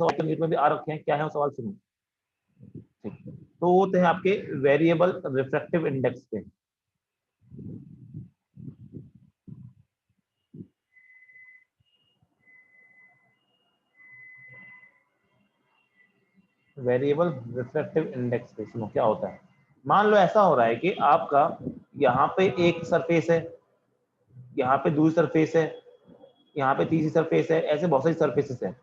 सवाल म्यूट में भी आ रखे हैं, क्या है वो सवाल सुनो। ठीक, तो वो होते हैं आपके वेरिएबल रिफ्रैक्टिव इंडेक्स पे। वेरिएबल रिफ्रैक्टिव इंडेक्स पे सुनो क्या होता है। मान लो ऐसा हो रहा है कि आपका यहाँ पे एक सरफेस है, यहाँ पे दूसरी सरफेस है, यहाँ पे तीसरी सरफेस है, ऐसे बहुत सारी सरफेसेस है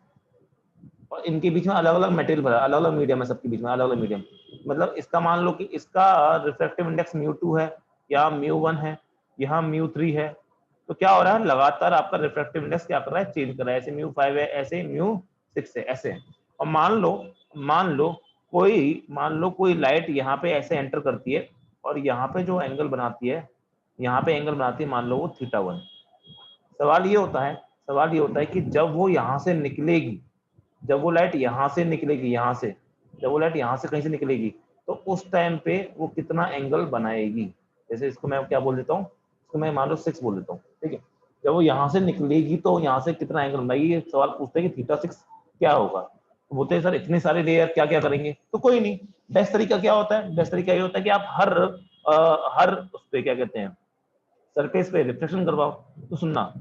और इनके बीच में अलग अलग मटेरियल भरा, अलग अलग मीडियम है, सबके बीच में अलग अलग मीडियम। मतलब इसका मान लो कि इसका रिफ्रैक्टिव इंडेक्स μ2 है या μ1 है, यहाँ μ3 है। तो क्या हो रहा है, लगातार आपका रिफ्रैक्टिव इंडेक्स क्या कर रहा है, चेंज कर रहा है। ऐसे μ5 है, ऐसे μ6 है, ऐसे है। और मान लो कोई लाइट यहाँ पे ऐसे एंटर करती है और यहाँ पे जो एंगल बनाती है, यहाँ पे एंगल बनाती है, मान लो वो θ1। सवाल ये होता है कि जब वो यहाँ से निकलेगी, जब वो लाइट यहाँ से निकलेगी, जब वो लाइट यहाँ से कहीं से निकलेगी, तो उस टाइम पे वो कितना एंगल बनाएगी। जैसे इसको मैं क्या बोल देता हूँ, इसको मैं मान लो 6 बोल देता हूँ, ठीक है। जब वो यहाँ से निकलेगी तो यहाँ से कितना एंगल बनाएगी, ये सवाल पूछते हैं कि θ6 क्या होगा। तो बोलते हैं सर इतने सारे लेयर क्या क्या करेंगे। तो कोई नहीं, बेस्ट तरीका क्या होता है, बेस्ट तरीका ये होता है कि आप हर उस पे क्या कहते हैं, सरफेस पे रिफ्लेक्शन करवाओ। तो सुनना,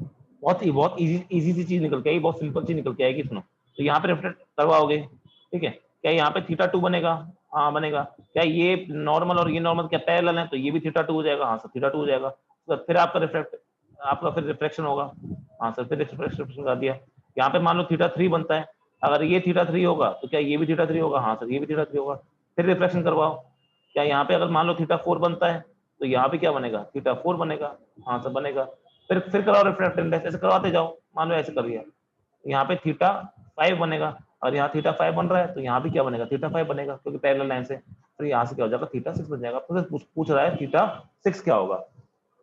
बहुत इजी सी चीज निकल के आएगी, बहुत सिंपल चीज निकल के आएगी। सुनो, तो यहाँ पे रिफ्लेक्ट करवाओगे, ठीक है। क्या यहाँ पे θ2 बनेगा, हाँ बनेगा। क्या ये नॉर्मल और ये नॉर्मल क्या पैरेलल है, तो ये भी θ2 हो जाएगा, हाँ सर θ2 हो जाएगा। तो फिर आपका फिर रिफ्लेक्शन होगा, हाँ सर फिर रिफ्लेक्शन कर दिया। यहाँ पे मान लो θ3 बनता है, अगर ये θ3 होगा तो क्या ये भी θ3 होगा, हाँ सर ये भी θ3 होगा। फिर रिफ्लेक्शन करवाओ। क्या यहाँ पे अगर मान लो θ4 बनता है तो यहाँ पे क्या बनेगा, θ4 बनेगा, हाँ सर बनेगा। फिर कराओ रिफ्रैक्टिव इंडेक्स, ऐसे करवाते जाओ। मान लो ऐसे कर दिया, यहाँ पे θ5 बनेगा और यहाँ θ5 बन रहा है, तो यहाँ भी क्या बनेगा, θ5 बनेगा, क्योंकि पैरेलल लाइन से। फिर यहाँ से क्या हो जाएगा, θ6 बन जाएगा। तो पूछ रहा है θ6 क्या होगा।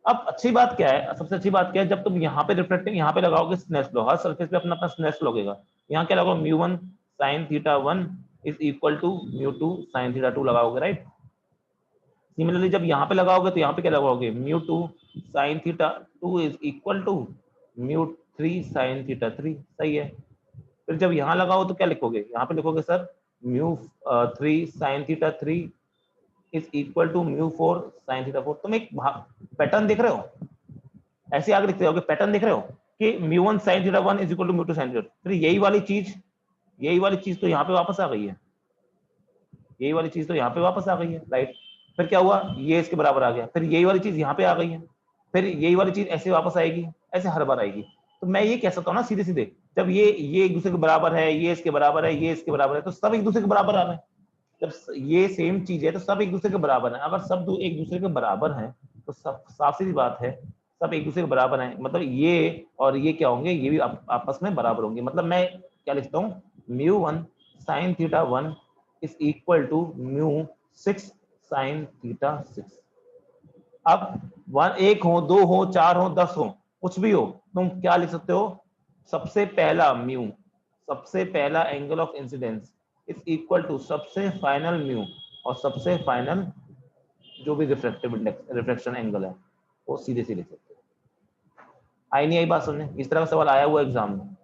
अब अच्छी बात क्या है, सबसे अच्छी बात क्या है, जब तुम यहाँ पे रिफ्लेक्टिंग यहाँ पे लगाओगे स्नेल्स लॉ, हर सरफेस पे अपना अपना स्नेल्स लॉ लगेगा। यहाँ क्या लगाओ, μ1 sin θ1 is equal to μ2 sin θ2 लगाओगे, राइट। सिमिलरली जब यहाँ पे लगाओगे तो यहाँ पे क्या लगाओगे, μ2 sin θ2 is equal to μ3 sin θ3, सही है। फिर जब यहाँ लगाओ तो क्या लिखोगे, यहाँ पे लिखोगे sir μ3 sin θ3 is equal to μ4 sin θ4। तुम एक पैटर्न देख रहे हो, ऐसे आगे लिखते हो, पैटर्न देख रहे हो कि μ1 sin θ1 is equal to μ2 sin θ2। फिर यही वाली चीज तो यहाँ पे वापस आ गई है, यही वाली चीज तो यहाँ पे वापस आ गई है, राइट। फिर क्या हुआ, ये इसके बराबर आ गया, फिर यही वाली चीज यहाँ पे आ गई है, फिर यही वाली चीज ऐसे वापस आएगी, ऐसे हर बार आएगी। तो मैं ये कह सकता हूँ ना सीधे सीधे, जब ये एक दूसरे के बराबर है, ये इसके बराबर है, ये इसके बराबर है, तो सब एक दूसरे के बराबर आ रहे हैं। जब ये सेम चीज है तो सब एक दूसरे के बराबर है। अगर सब एक दूसरे के बराबर हैं तो सब साफ सीधी बात है, सब एक दूसरे के बराबर हैं, मतलब ये और ये क्या होंगे, ये भी आपस में बराबर होंगे। मतलब मैं क्या लिखता हूँ, μ1 sin θ1 is equal to μ6 sin θ6। अब एक हो, दो हो, चार हो, 10 हो, कुछ भी हो, तुम क्या लिख सकते हो, सबसे पहला म्यू, सबसे पहला angle of incidence is equal to सबसे फाइनल म्यू, और सबसे फाइनल जो भी रिफ्रैक्टिव इंडेक्स, रिफ्रैक्शन एंगल है, वो सीधे सीधे लिख सकते हो। आई नहीं आई बात सुनने, इस तरह का सवाल आया हुआ एग्जाम में।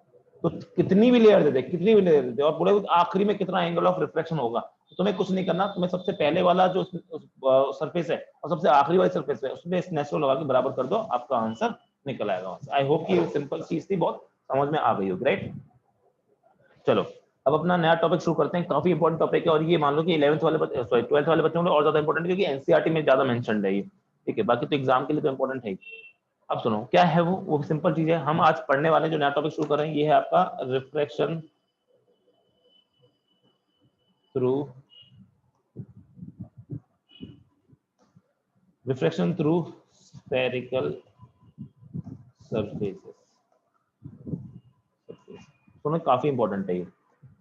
तो कितनी भी लेयर दे दे, कितनी भी लेयर दे दे, और बोले आखिरी में कितना एंगल ऑफ रिफ्लेक्शन होगा, तो तुम्हें कुछ नहीं करना, तुम्हें सबसे पहले वाला जो सरफेस है और सबसे आखिरी वाली सरफेस है उसमें स्नेचो लगा के बराबर कर दो, आपका आंसर निकल आएगा। आई होप कि सिंपल चीज थी, बहुत समझ में आ गई होगी, राइट। चलो अब अपना नया टॉपिक शुरू करते हैं, काफी इंपॉर्टेंट टॉपिक है, और ये मान लो कि 11th वाले सॉरी 12th वाले बच्चों के लिए और ज्यादा इंपॉर्टेंट है, क्योंकि एनसीईआरटी में ज्यादा मेंशन है ये, ठीक है। बाकी तो एग्जाम के लिए तो इंपॉर्टेंट है। अब सुनो क्या है वो सिंपल चीज है। हम आज पढ़ने वाले जो नया टॉपिक शुरू कर रहे हैं, ये है आपका रिफ्रैक्शन थ्रू स्फेरिकल सरफेसेस। सुनो काफी इंपॉर्टेंट है ये।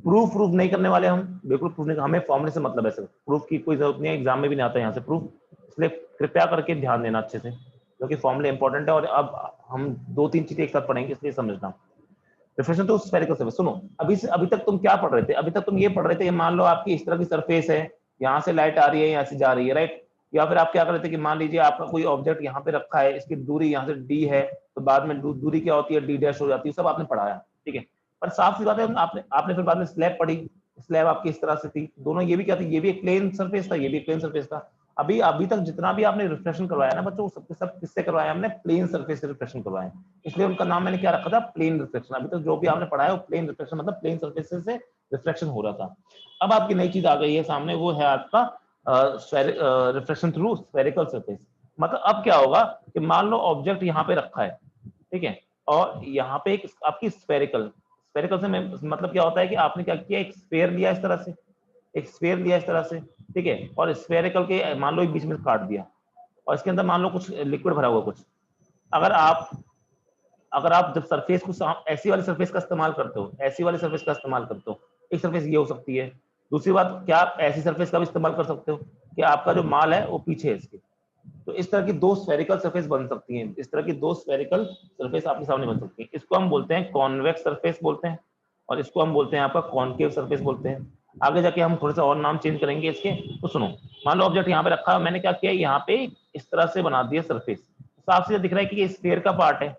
प्रूफ नहीं करने वाले हम, बिल्कुल प्रूफ नहीं, हमें फॉर्मूले से मतलब है सर, प्रूफ की कोई जरूरत नहीं है, एग्जाम में भी नहीं आता है यहाँ से प्रूफ, इसलिए कृपया करके ध्यान देना अच्छे से, क्योंकि फॉर्मूले इंपॉर्टेंट है। और अब हम 2-3 चीजें एक साथ पढ़ेंगे, इसलिए समझना। रिफ्लेक्शन टू स्फेरिकल सरफेस, सुनो अभी तक तुम क्या पढ़ रहे थे, अभी तक तुम ये पढ़ रहे थे, मान लो आपकी इस तरह की सरफेस है, यहाँ से लाइट आ रही है, यहाँ से जा रही है, राइट। या फिर आप क्या कर रहे थे कि मान लीजिए आपका कोई ऑब्जेक्ट यहाँ पे रखा है, इसकी दूरी यहाँ से d है, तो बाद में दूरी क्या होती है, d डैश हो जाती है, सब आपने पढ़ाया, ठीक है। पर साफ सी बात है, आपने आपने फिर बाद में स्लैब पढ़ी, स्लैब आपकी इस तरह से थी, दोनों ये भी क्या थी, ये भी एक प्लेन सरफेस था, ये भी एक प्लेन सरफेस था। अभी अभी तक जितना भी आपने रिफ्लेक्शन करवाया ना बच्चों, सबके सब किससे करवाया हमने, प्लेन सरफेस से रिफ्लेक्शन करवाया, इसलिए उनका नाम मैंने क्या रखा था, प्लेन रिफ्लेक्शन। अभी तक जो भी आपने पढ़ा है वो प्लेन रिफ्लेक्शन मतलब प्लेन सरफेस से रिफ्लेक्शन हो रहा था। अब आपकी नई चीज आ गई है सामने, वो है आपका रिफ्लेक्शन थ्रू स्फेरिकल सरफेस। मतलब अब क्या होगा कि मान लो ऑब्जेक्ट यहाँ पे रखा है, ठीक है, और यहाँ पे एक आपकी स्फेरिकल, स्फेरिकल से मतलब क्या होता है कि आपने क्या किया, एक स्फेयर लिया इस तरह से, एक स्फेयर लिया इस तरह से, ठीक है, और स्फेरिकल के मान लो बीच में काट दिया, और इसके अंदर मान लो कुछ लिक्विड भरा हुआ कुछ। अगर आप अगर आप जब सरफेस को ऐसी वाली सरफेस का इस्तेमाल करते हो, ऐसी वाली सरफेस का इस्तेमाल करते हो, एक सरफेस ये हो सकती है। दूसरी बात, क्या आप ऐसी सरफेस का भी इस्तेमाल कर सकते हो कि आपका जो माल है वो पीछे है इसके, तो इस तरह की दो स्फेरिकल सरफेस बन सकती हैं, इस तरह की दो स्फेरिकल सरफेस आपके सामने बन सकती है। इसको हम बोलते हैं कॉन्वेक्स सरफेस बोलते हैं, और इसको हम बोलते हैं आपका कॉनकेव सरफेस बोलते हैं। आगे जाके हम थोड़े से और नाम चेंज करेंगे इसके। तो सुनो, मान लो ऑब्जेक्ट यहाँ पे रखा है, मैंने क्या किया, यहाँ पे इस तरह से बना दिया सरफेस, साफ सीधा दिख रहा है कि ये स्फेयर का पार्ट है।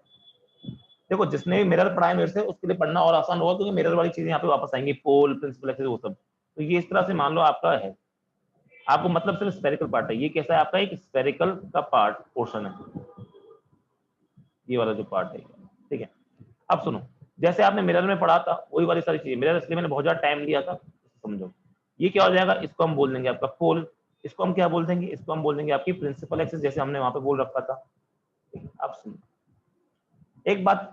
देखो जिसने भी मिरर पढ़ा है मेरे से, उसके लिए पढ़ना और आसान होगा, क्योंकि मिरर वाली चीजें यहाँ पे वापस आएंगी, पोल प्रिंसिपल एक्सिस वो सब। तो ये इस तरह से मान लो आपका है, आपको मतलब सिर्फ स्फेरिकल पार्ट है, ये कैसा है आपका, एक स्फेरिकल का पार्ट पोर्शन है, ये वाला जो पार्ट है, ठीक है। अब सुनो, जैसे आपने मिरर में पढ़ा था वही वाली सारी चीजें, मिरर इसलिए मैंने बहुत ज्यादा टाइम लिया था, समझो। ये क्या हो जाएगा, इसको हम बोल देंगे आपका पोल, इसको हम क्या बोल देंगे, इसको हम बोल देंगे आपकी प्रिंसिपल एक्सिस, जैसे हमने वहां पे बोल रखा था। अब सुनो एक बात,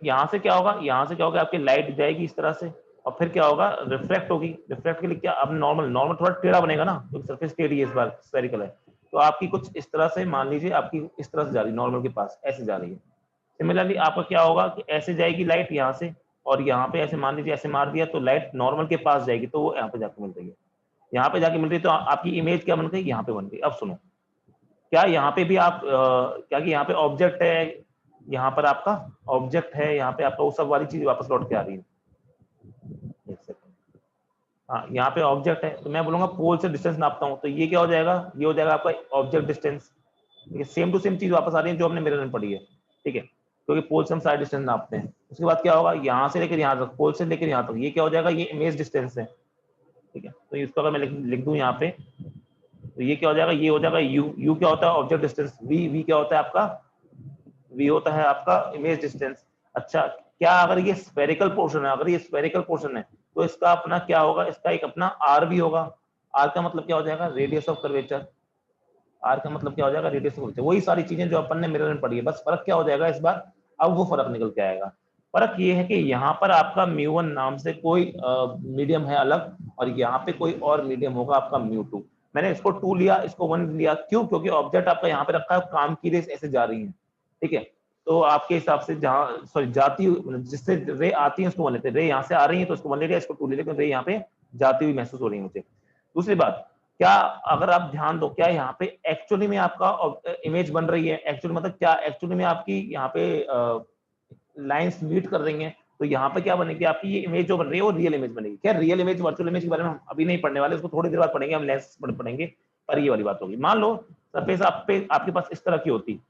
यहाँ से क्या होगा, यहाँ से क्या होगा, आपकी लाइट जाएगी इस तरह से, और फिर क्या होगा, रिफ्लेक्ट होगी। रिफ्लेक्ट के लिए क्या, अब नॉर्मल नॉर्मल थोड़ा टेढ़ा बनेगा ना, क्योंकि सरफेस टेढ़ी है, इस बार स्फेरिकल है, तो आपकी कुछ इस तरह से, मान लीजिए आपकी इस तरह से जा रही है, नॉर्मल के पास ऐसे जा रही है। सिमिलरली आपका क्या होगा कि ऐसे जाएगी लाइट यहाँ से, और यहाँ पे ऐसे मान लीजिए ऐसे मार दिया, तो लाइट नॉर्मल के पास जाएगी, तो वो यहाँ पे जाके मिल रही है, यहाँ पे जाके मिल रही है, तो आपकी इमेज क्या बन गई, यहाँ पे बन गई। अब सुनो, क्या यहाँ पे भी आप क्या कि यहाँ पे ऑब्जेक्ट है, यहाँ पर आपका ऑब्जेक्ट है, यहाँ पे आपका वो सब वाली चीज वापस लौट के आ रही है। एक सेकंड, हाँ यहाँ पे ऑब्जेक्ट है, तो मैं बोलूंगा पोल से डिस्टेंस नापता हूँ, तो ये क्या हो जाएगा, ये हो जाएगा आपका ऑब्जेक्ट डिस्टेंस। ठीक है, सेम टू सेम चीज वापस आ रही है जो हमने मिरर में पढ़ी है, ठीक है, क्योंकि पोल से हम सारे डिस्टेंस नापते हैं। उसके बाद क्या होगा, यहाँ से लेकर यहाँ तक, पोल से लेकर यहाँ तक, ये क्या हो जाएगा, ये इमेज डिस्टेंस है, ठीक है। तो इसको अगर मैं लिख दूं यहाँ पे, तो ये क्या हो जाएगा, ये हो जाएगा यू, यू क्या होता है ऑब्जेक्ट डिस्टेंस, वी, वी क्या होता है आपका, वी होता है आपका इमेज डिस्टेंस। अच्छा, क्या अगर ये स्फेरिकल पोर्शन है, अगर ये स्फेरिकल पोर्शन है, तो इसका अपना क्या होगा, इसका एक अपना आर भी होगा। आर का मतलब क्या हो जाएगा, रेडियस ऑफ कर्वेचर। आर का मतलब क्या हो जाएगा, रेडियस ऑफ कर्वेचर। वही सारी चीजें जो अपन ने मिरर में पढ़ी है, बस फर्क क्या हो जाएगा इस बार, अब वो फर्क निकल के आएगा। फर्क ये है कि यहाँ पर आपका म्यू1 नाम से कोई मीडियम है अलग, और यहाँ पे कोई और मीडियम होगा आपका म्यू2। मैंने इसको 2 लिया, इसको 1 लिया, क्यों, क्योंकि ऑब्जेक्ट आपका यहाँ पे रखा है, काम की रेस ऐसे जा रही है, ठीक है। तो आपके हिसाब से जहाँ सॉरी जाती जिससे रे आती है उसको 1 लेते हैं, रे यहाँ से आ रही है तो इसको 1 ले लिया, इसको 2 ले लिया, रे यहाँ पे जाती हुई महसूस हो रही है मुझे। दूसरी बात, क्या अगर आप ध्यान दो, क्या यहाँ पे एक्चुअली में आपका इमेज बन रही है, एक्चुअली मतलब क्या एक्चुअली में आपकी यहाँ पे लाइंस मीट कर रही हैं, तो यहाँ पे क्या बनेगी आपकी, ये इमेज जो बन रही है वो रियल इमेज बनेगी। क्या रियल इमेज वर्चुअल इमेज के बारे में हम अभी नहीं पढ़ने वाले, उसको थोड़ी देर बाद पढ़ेंगे, हम लेंस पढ़ेंगे, पर ये वाली बात होगी। मान लो सरफेस आपके पास इस तरह की होती,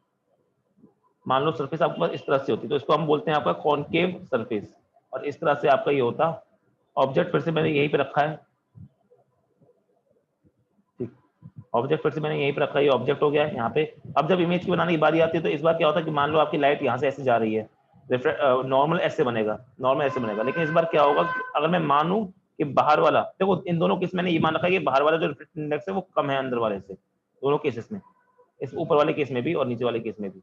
मान लो सरफेस आपके पास इस तरह से होती, तो इसको हम बोलते हैं आपका कॉनकेव सरफेस, और इस तरह से आपका ये होता ऑब्जेक्ट। फिर से मैंने यहीं पे रखा है, ठीक, ऑब्जेक्ट फिर से मैंने यहीं पे रखा है, ये ऑब्जेक्ट हो गया है यहाँ पे। अब जब इमेज की बनाने की बारी आती है, तो इस बार क्या होता है कि मान लो आपकी लाइट यहाँ से ऐसे जा रही है, नॉर्मल ऐसे बनेगा, नॉर्मल ऐसे बनेगा, लेकिन इस बार क्या होगा, अगर मैं मानूं कि बाहर वाला, देखो इन दोनों केस मैंने ये मान रखा है कि बाहर वाला जो रिफ्लेक्शन इंडेक्स है वो कम है अंदर वाले से, दोनों केसेस में, इस ऊपर वाले केस में भी और नीचे वाले केस में भी,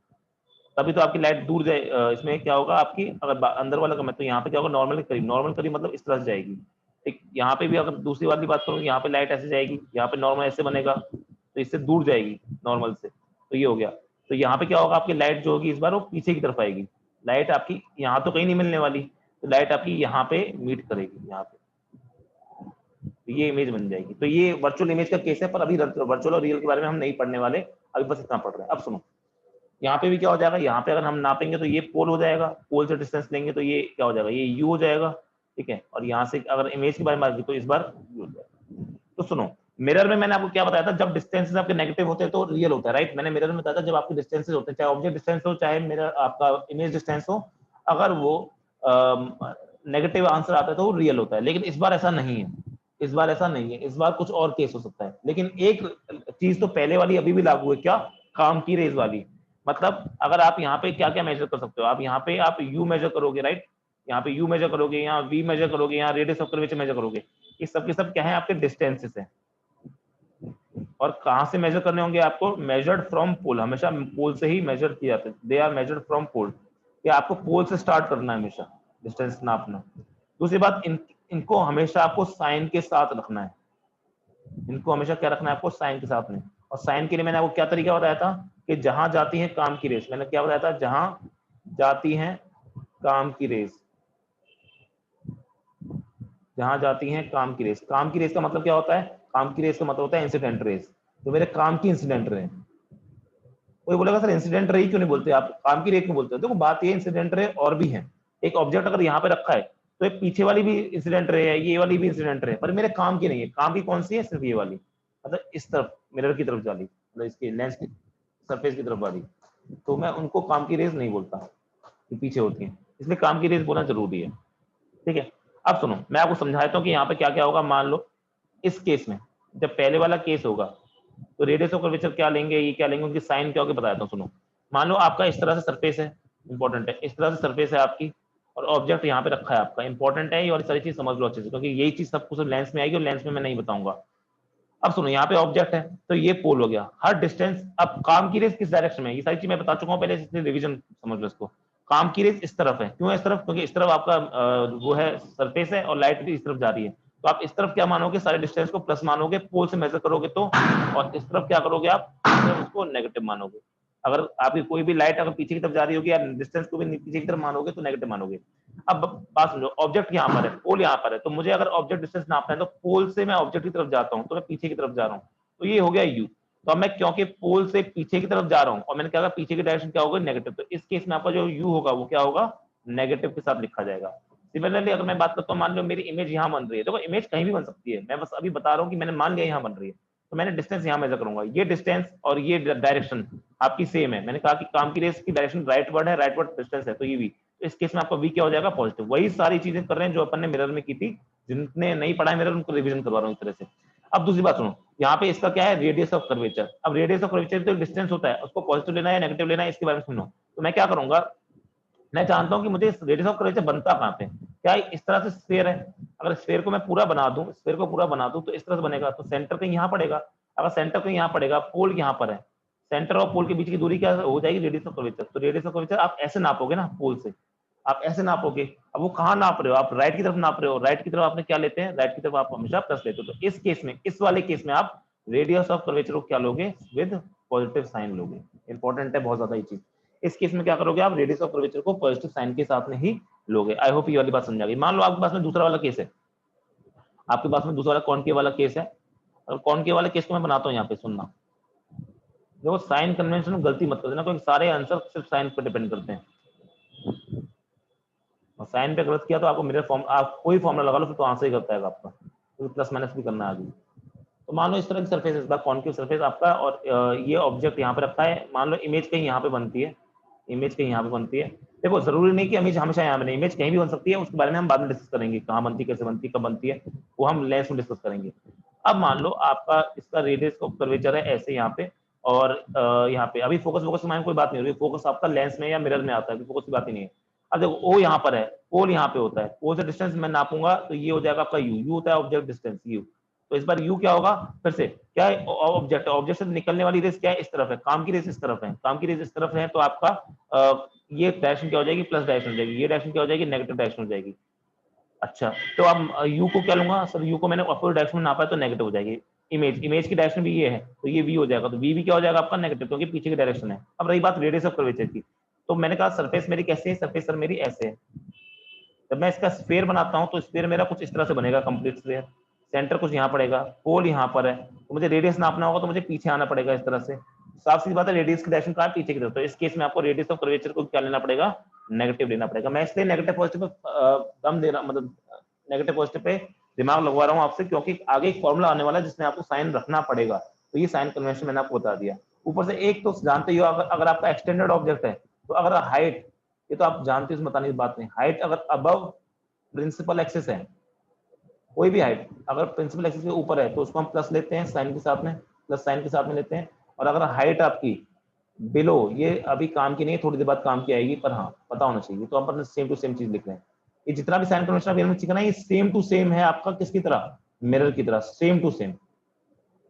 तभी तो आपकी लाइट दूर जाए। इसमें क्या होगा आपकी, अगर अंदर वाला कम है तो यहाँ पे क्या होगा, नॉर्मल करीब, नॉर्मल करीब मतलब इस तरह से जाएगी, ठीक। यहाँ पे भी अगर दूसरी वाली बात करूँ, यहाँ पे लाइट ऐसे जाएगी, यहाँ पे नॉर्मल ऐसे बनेगा, तो इससे दूर जाएगी नॉर्मल से, तो ये हो गया। तो यहाँ पे क्या होगा, आपकी लाइट जो होगी इस बार वो पीछे की तरफ आएगी, लाइट आपकी यहाँ तो कहीं नहीं मिलने वाली, तो लाइट आपकी यहाँ पे मीट करेगी, यहाँ पे, तो ये इमेज बन जाएगी। तो ये वर्चुअल इमेज का केस है, पर अभी वर्चुअल और रियल के बारे में हम नहीं पढ़ने वाले, अभी बस इतना पढ़ रहे हैं। अब सुनो, यहाँ पे भी क्या हो जाएगा, यहाँ पे अगर हम नापेंगे तो ये पोल हो जाएगा, पोल से डिस्टेंस लेंगे तो ये क्या हो जाएगा, ये यू हो जाएगा, ठीक है। और यहाँ से अगर इमेज के बारे में बात की तो इस बार यू हो जाएगा। तो सुनो, मिरर में मैंने आपको क्या बताया था, जब डिस्टेंसेस आपके नेगेटिव होते हैं तो रियल होता है, राइट। मैंने मिरर में बताया था जब आपके डिस्टेंसेस होते हैं, चाहे ऑब्जेक्ट डिस्टेंस हो चाहे मिरर आपका इमेज डिस्टेंस हो, अगर वो नेगेटिव आंसर आता है तो वो रियल होता है, लेकिन इस बार ऐसा नहीं है, इस बार ऐसा नहीं है, इस बार कुछ और केस हो सकता है। लेकिन एक चीज तो पहले वाली अभी भी लागू है, क्या, काम की रेज वाली। मतलब अगर आप यहाँ पे क्या क्या मेजर कर सकते हो, आप यहाँ पे आप यू मेजर करोगे, राइट, यहाँ पे यू मेजर करोगे, यहाँ वी मेजर करोगे, यहाँ रेडियस ऑफ कर्वेचर मेजर करोगे, ये सब के सब क्या है, आपके डिस्टेंसेस है। और कहाँ से मेजर करने होंगे आपको, मेजर्ड फ्रॉम पोल, हमेशा पोल से ही मेजर किए जाते हैं, they are measured from pole, या आपको पोल से स्टार्ट करना है हमेशा डिस्टेंस नापना। दूसरी बात, इनको हमेशा आपको साइन के साथ रखना है, इनको हमेशा क्या रखना है आपको, साइन के साथ में। और साइन के लिए मैंने आपको क्या तरीका बताया था कि जहां जाती है काम की रेस, मैंने क्या बताया था, जहां जाती है काम की रेस, जहां जाती है काम की रेस। काम की रेस का मतलब क्या होता है, काम की रेस का मतलब होता है इंसिडेंट रेस, तो मेरे काम की इंसिडेंट रे। कोई बोलेगा सर इंसिडेंट रे क्यों नहीं बोलते आप, काम की रे क्यों बोलते हो? देखो बात ये, इंसिडेंट रे और भी है, एक ऑब्जेक्ट अगर यहाँ पे रखा है तो एक पीछे वाली भी इंसिडेंट रे है, ये वाली भी इंसिडेंट रे है, पर मेरे काम की नहीं है। काम की कौन सी है, सिर्फ ये वाली, मतलब इस तरफ मिरर की तरफ वाली, मतलब इसके लेंस की सरफेस की तरफ वाली, तो मैं उनको काम की रेस नहीं बोलता, कि पीछे होती है, इसलिए काम की रेस बोलना जरूरी है। ठीक है, अब सुनो मैं आपको समझाता हूँ कि यहाँ पे क्या क्या होगा। मान लो इस केस में, जब पहले वाला केस होगा तो रेडियस ऑफ कर्वेचर क्या लेंगे, ये क्या लेंगे, उनकी साइन क्या होगी बताता हूँ। सुनो, मान लो आपका इस तरह से सरफेस है, इंपॉर्टेंट है, इस तरह से सरफेस है आपकी, और ऑब्जेक्ट यहाँ पे रखा है आपका, इंपॉर्टेंट है ये, और सारी चीज समझ लो अच्छे से, क्योंकि यही चीज सब कुछ लेंस में आएगी और लेंस में मैं नहीं बताऊंगा। अब सुनो, यहाँ पे ऑब्जेक्ट है तो ये पोल हो गया, हर डिस्टेंस। अब काम की रेस किस डायरेक्शन में है, ये सारी चीज मैं बता चुका हूँ पहले, इसलिए रिवीजन समझ लो इसको। काम की रेस इस तरफ है, क्यों है इस तरफ, क्योंकि इस तरफ आपका वो है सरफेस है, और लाइट भी इस तरफ जा रही है, तो आप इस तरफ क्या मानोगे, सारे डिस्टेंस को प्लस मानोगे, पोल से मेजर करोगे तो, और इस तरफ क्या करोगे आप, उसको नेगेटिव मानोगे। अगर आपकी कोई भी लाइट अगर पीछे की तरफ जा रही होगी, या डिस्टेंस को भी पीछे की तरफ मानोगे तो नेगेटिव मानोगे। अब बात समझो, ऑब्जेक्ट यहाँ पर है, पोल यहाँ पर है, तो मुझे अगर ऑब्जेक्ट डिस्टेंस नापना है तो पोल से मैं ऑब्जेक्ट की तरफ जाता हूँ, तो मैं पीछे की तरफ जा रहा हूँ, तो ये हो गया यू। तो अब मैं क्योंकि पोल से पीछे की तरफ जा रहा हूँ, और मैंने क्या कहा पीछे की डायरेक्शन क्या होगा, नेगेटिव, तो इस केस में आपका जो यू होगा वो क्या होगा, नेगेटिव के साथ लिखा जाएगा। सिमिलरली अगर मैं बात करता हूँ, मान लो मेरी इमेज यहाँ बन रही है, देखो इमेज कहीं भी बन सकती है, मैं बस अभी बता रहा हूँ कि मैंने मान लिया यहाँ बन रही है, तो मैंने डिस्टेंस यहाँ मेजर करूंगा, ये डिस्टेंस और ये डायरेक्शन आपकी सेम है। मैंने कहा कि काम की रेस की डायरेक्शन राइटवर्ड है, राइटवर्ड डिस्टेंस है, तो ये भी, इस केस में आपका वी क्या हो जाएगा, पॉजिटिव। वही सारी चीजें कर रहे हैं जो अपन ने मिरर में की थी, जिनने नहीं पढ़ा है मिरर उनको रिवीजन करवा रहा हूँ इस तरह से। अब दूसरी बात सुनो, यहाँ पे इसका क्या है, रेडियस ऑफ कर्वेचर। अब रेडियस ऑफ कर्वेचर तो डिस्टेंस होता है, उसको पॉजिटिव लेना है नेगेटिव लेना है, इसके बारे में सुनो। तो मैं क्या करूंगा, मैं जानता हूं कि मुझे रेडियस ऑफ कर्वेचर बनता कहाँ पे, क्या इस तरह से स्फीयर है, अगर स्फीयर को मैं पूरा बना दूं, स्फीयर को पूरा बना दूं तो इस तरह से बनेगा, तो सेंटर कहीं यहाँ पड़ेगा, अगर सेंटर कहीं यहाँ पड़ेगा, पोल यहाँ पर है, सेंटर और पोल के बीच की दूरी क्या हो जाएगी, रेडियस ऑफ कर्वेचर। तो रेडियस ऑफ कर्वेचर आप ऐसे नापोगे ना, पोल से आप ऐसे नापोगे। अब वो कहाँ नाप रहे हो, आप राइट की तरफ नाप रहे हो, राइट की तरफ आपने क्या लेते हैं, राइट की तरफ आप हमेशा प्लस लेते हो, तो इस केस में, इस वाले केस में आप रेडियस ऑफ कर्वेचर को क्या लोगे, विद पॉजिटिव साइन लोगे। इंपॉर्टेंट है बहुत ज्यादा ये चीज। इस केस में क्या करोगे आप, रेडियस ऑफ कर्वेचर को पॉजिटिव साइन के साथ में ही लोगे। आई होप ये वाली बात समझ आ गई। मान लो आपके पास में दूसरा वाला केस है, आपके पास में दूसरा वाला कॉनकेव वाला केस है, और कॉनकेव वाले केस को मैं बनाता हूँ यहाँ पे, सुनना। देखो साइन कन्वेंशन में गलती मत कर देना, क्योंकि सारे आंसर सिर्फ साइन पर डिपेंड करते हैं, और साइन पे गलत किया तो आपको मिरर फॉर्म, आप कोई फॉर्मुला लगा लो फिर तो आंसर ही करता है आपका, तो प्लस माइनस भी करना है आगे। तो मान लो इस तरह की सरफेस, इस बार कॉनकेव सरफेस आपका, और ये ऑब्जेक्ट यहाँ पे रखा है, मान लो इमेज कहीं यहाँ पे बनती है, इमेज कहीं यहाँ पे बनती है। देखो जरूरी नहीं कि इमेज हमेशा यहाँ बने, इमेज कहीं भी बन सकती है, उसके बारे में हम बाद में डिस्कस करेंगे, कहाँ बनती है, कैसे बनती है, कब बनती है, वो हम लेंस में डिस्कस करेंगे। अब मान लो आपका इसका रेडियस ऑफ कर्वेचर है ऐसे यहाँ पे, और यहाँ पे अभी फोकस फोकस में कोई बात नहीं हो रही, फोकस आपका लेंस में या मिरर में आता है, फोकस की बात ही नहीं है। अब देखो ओ यहाँ पर है, पोल यहाँ पे होता है, पोल से डिस्टेंस मैं नापूंगा तो ये हो जाएगा आपका यू, यू होता है ऑब्जेक्ट डिस्टेंस यू। तो इस बार यू क्या होगा, फिर से क्या है, ऑब्जेक्ट, ऑब्जेक्ट से निकलने वाली रेस क्या है, इस तरफ है, काम की रेस इस तरफ है, काम की रेस इस तरफ है, तो आपका ये डायरेक्शन क्या हो जाएगी, प्लस डायरेक्शन हो जाएगी, ये डायरेक्शन क्या हो जाएगी, नेगेटिव डायरेक्शन हो जाएगी। अच्छा, तो अब यू को क्या लूंगा सर, यू को मैंने अपोजिट डायरेक्शन में नापा है तो नेगेटिव हो जाएगी। इमेज की डायरेक्शन भी ये है तो ये वी हो जाएगा, तो वी भी क्या हो जाएगा आपका, नेगेटिव, क्योंकि पीछे की डायरेक्शन है। अब रही बात रेडियस ऑफ कर्वेचर की, तो मैंने कहा सरफेस मेरी कैसे है, सरफेस सर मेरी ऐसे है, जब मैं इसका स्फीयर बनाता हूं तो स्फीयर मेरा कुछ इस तरह से बनेगा, कंप्लीट स्फीयर, सेंटर कुछ यहाँ पड़ेगा, पोल यहाँ पर है, तो मुझे रेडियस नापना होगा तो मुझे पीछे आना पड़ेगा इस तरह से। साफ सी बात है, रेडियस की डायरेक्शन कहाँ है, पीछे की तरफ, तो इस केस में आपको रेडियस ऑफ कर्वेचर को क्या लेना पड़ेगा, नेगेटिव लेना पड़ेगा। मैं इसलिए नेगेटिव पॉजिटिव पे दम दे रहा, मतलब नेगेटिव पॉजिटिव पे दिमाग लगवा रहा हूँ आपसे, क्योंकि आगे एक फॉर्मूला आने वाला है जिसमें आपको साइन रखना पड़ेगा, तो ये साइन कन्वेंशन मैंने आपको बता दिया। ऊपर से एक तो जानते ही हो, अगर आपका एक्सटेंडेड ऑब्जेक्ट है तो अगर हाइट ये तो आप जानते हो, इसमें बताने की बात नहीं। हाइट अगर अबव प्रिंसिपल एक्सिस है, कोई भी हाइट अगर प्रिंसिपल एक्सिस के ऊपर है तो उसको हम प्लस लेते हैं साइन के साथ में, प्लस साइन के साथ में लेते हैं। और अगर हाइट आपकी बिलो, ये अभी काम की नहीं है, थोड़ी देर बाद काम की आएगी, पर हाँ पता होना चाहिए, तो अपन सेम टू सेम चीज लिख रहे हैं। ये जितना भी साइन कन्वेंशन अभी हमने सीखा ना, ये सेम टू सेम है आपका किसकी तरह, मिरर की तरह, सेम टू सेम।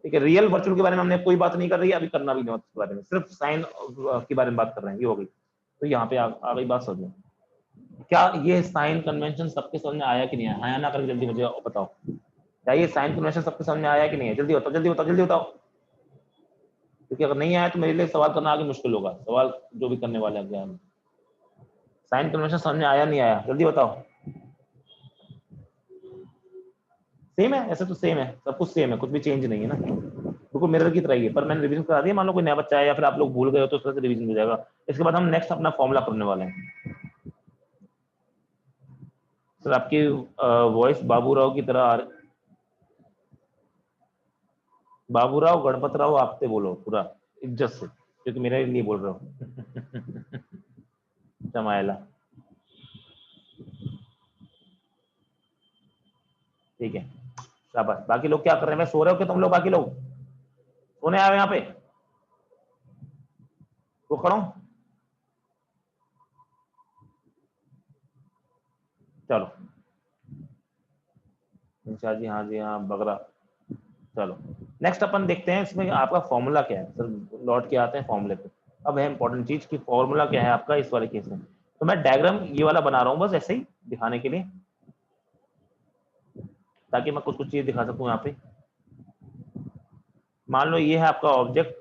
ठीक है, रियल वर्चुअल के बारे में हमने कोई बात नहीं कर रही है, अभी करना भी नहीं उसके बारे में, सिर्फ साइन के बारे में बात कर रहे हैं, ये हो गई। तो यहाँ पे आ गई बात समझ में। क्या ये साइन कन्वेंशन सबके समझ में आया कि नहीं आया? हाँ या ना करके जल्दी मुझे बताओ, क्या ये साइन कन्वेंशन सबके समझ में आया कि नहीं है? जल्दी बताओ, जल्दी बताओ, जल्दी बताओ, क्योंकि अगर नहीं आया तो मेरे लिए सवाल करना आगे मुश्किल होगा, सवाल जो भी करने वाले हैं। साइन कन्वेंशन समझ में आया नहीं आया, जल्दी बताओ। सेम है, ऐसे तो सेम है, सब कुछ सेम है, कुछ भी चेंज नहीं है ना, बिल्कुल मिरर की तरह ही है। पर मैंने रिवीजन करा दिया, मान लो कोई नया बच्चा है या फिर आप लोग भूल गए हो तो उस तरह से रिवीजन हो जाएगा। इसके बाद हम नेक्स्ट अपना फॉर्मूला करने वाले हैं। सर आपकी वॉइस बाबूराव की तरह आ रही। बाबूराव गणपत राव आपसे बोलो पूरा इज्जत से, क्योंकि मेरे लिए बोल रहे हो। जमायला, ठीक है, शाबाश। बाकी लोग क्या कर रहे हैं? मैं सो रहे हो क्या तुम लोग? बाकी लोग सोने आए हो यहाँ पे? वो करो, चलो इंशा जी, हाँ जी हाँ बगरा। चलो नेक्स्ट अपन देखते हैं इसमें आपका फॉर्मूला क्या है। सर लौट के आते हैं फॉर्मूले पे। अब है इंपॉर्टेंट चीज कि फॉर्मूला क्या है आपका इस वाले केस में। तो मैं डायग्राम ये वाला बना रहा हूँ बस ऐसे ही दिखाने के लिए, ताकि मैं कुछ कुछ चीज दिखा सकूँ यहाँ पे। मान लो ये है आपका ऑब्जेक्ट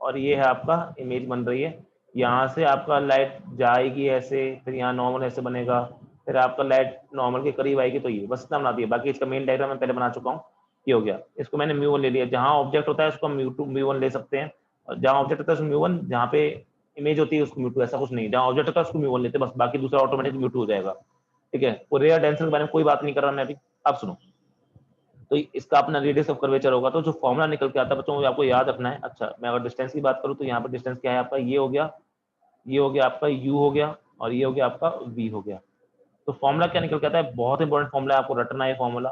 और ये है आपका इमेज बन रही है। यहाँ से आपका लाइट जाएगी ऐसे, फिर यहाँ नॉर्मल ऐसे बनेगा, फिर आपका लाइट नॉर्मल के करीब आएगी। तो ये बस इतना बना दिया, बाकी इसका मेन डायग्राम मैं पहले बना चुका हूँ। ये हो गया, इसको मैंने म्यू वन ले लिया। जहाँ ऑब्जेक्ट होता है उसको हम म्यू टू म्यू वन ले सकते हैं, और जहाँ ऑब्जेक्ट होता है उसको म्यू वन, जहाँ पे इमेज होती है उसको म्यू टू। ऐसा कुछ नहीं, जहाँ ऑब्जेक्ट होता है उसको म्यू वन लेते हैं बस, बाकी दूसरा ऑटोमेटिक म्यू टू हो जाएगा। ठीक है, वो रेयर डेंसिटी के बारे में कोई बात नहीं कर रहा मैं अभी। अब सुनो, तो इसका अपना रेडियस ऑफ कर्वेचर होगा, तो जो फॉर्मूला निकल के आता है बच्चों, आपको याद रखना है। अच्छा, मैं अगर डिस्टेंस की बात करूँ तो यहाँ पर डिस्टेंस क्या है आपका, ये हो गया, ये हो गया आपका u हो गया, और ये हो गया आपका v हो गया। तो फॉर्मूला क्या निकल के आता है? बहुत इंपॉर्टेंट फॉर्मूला है, आपको रटना है फॉर्मूला,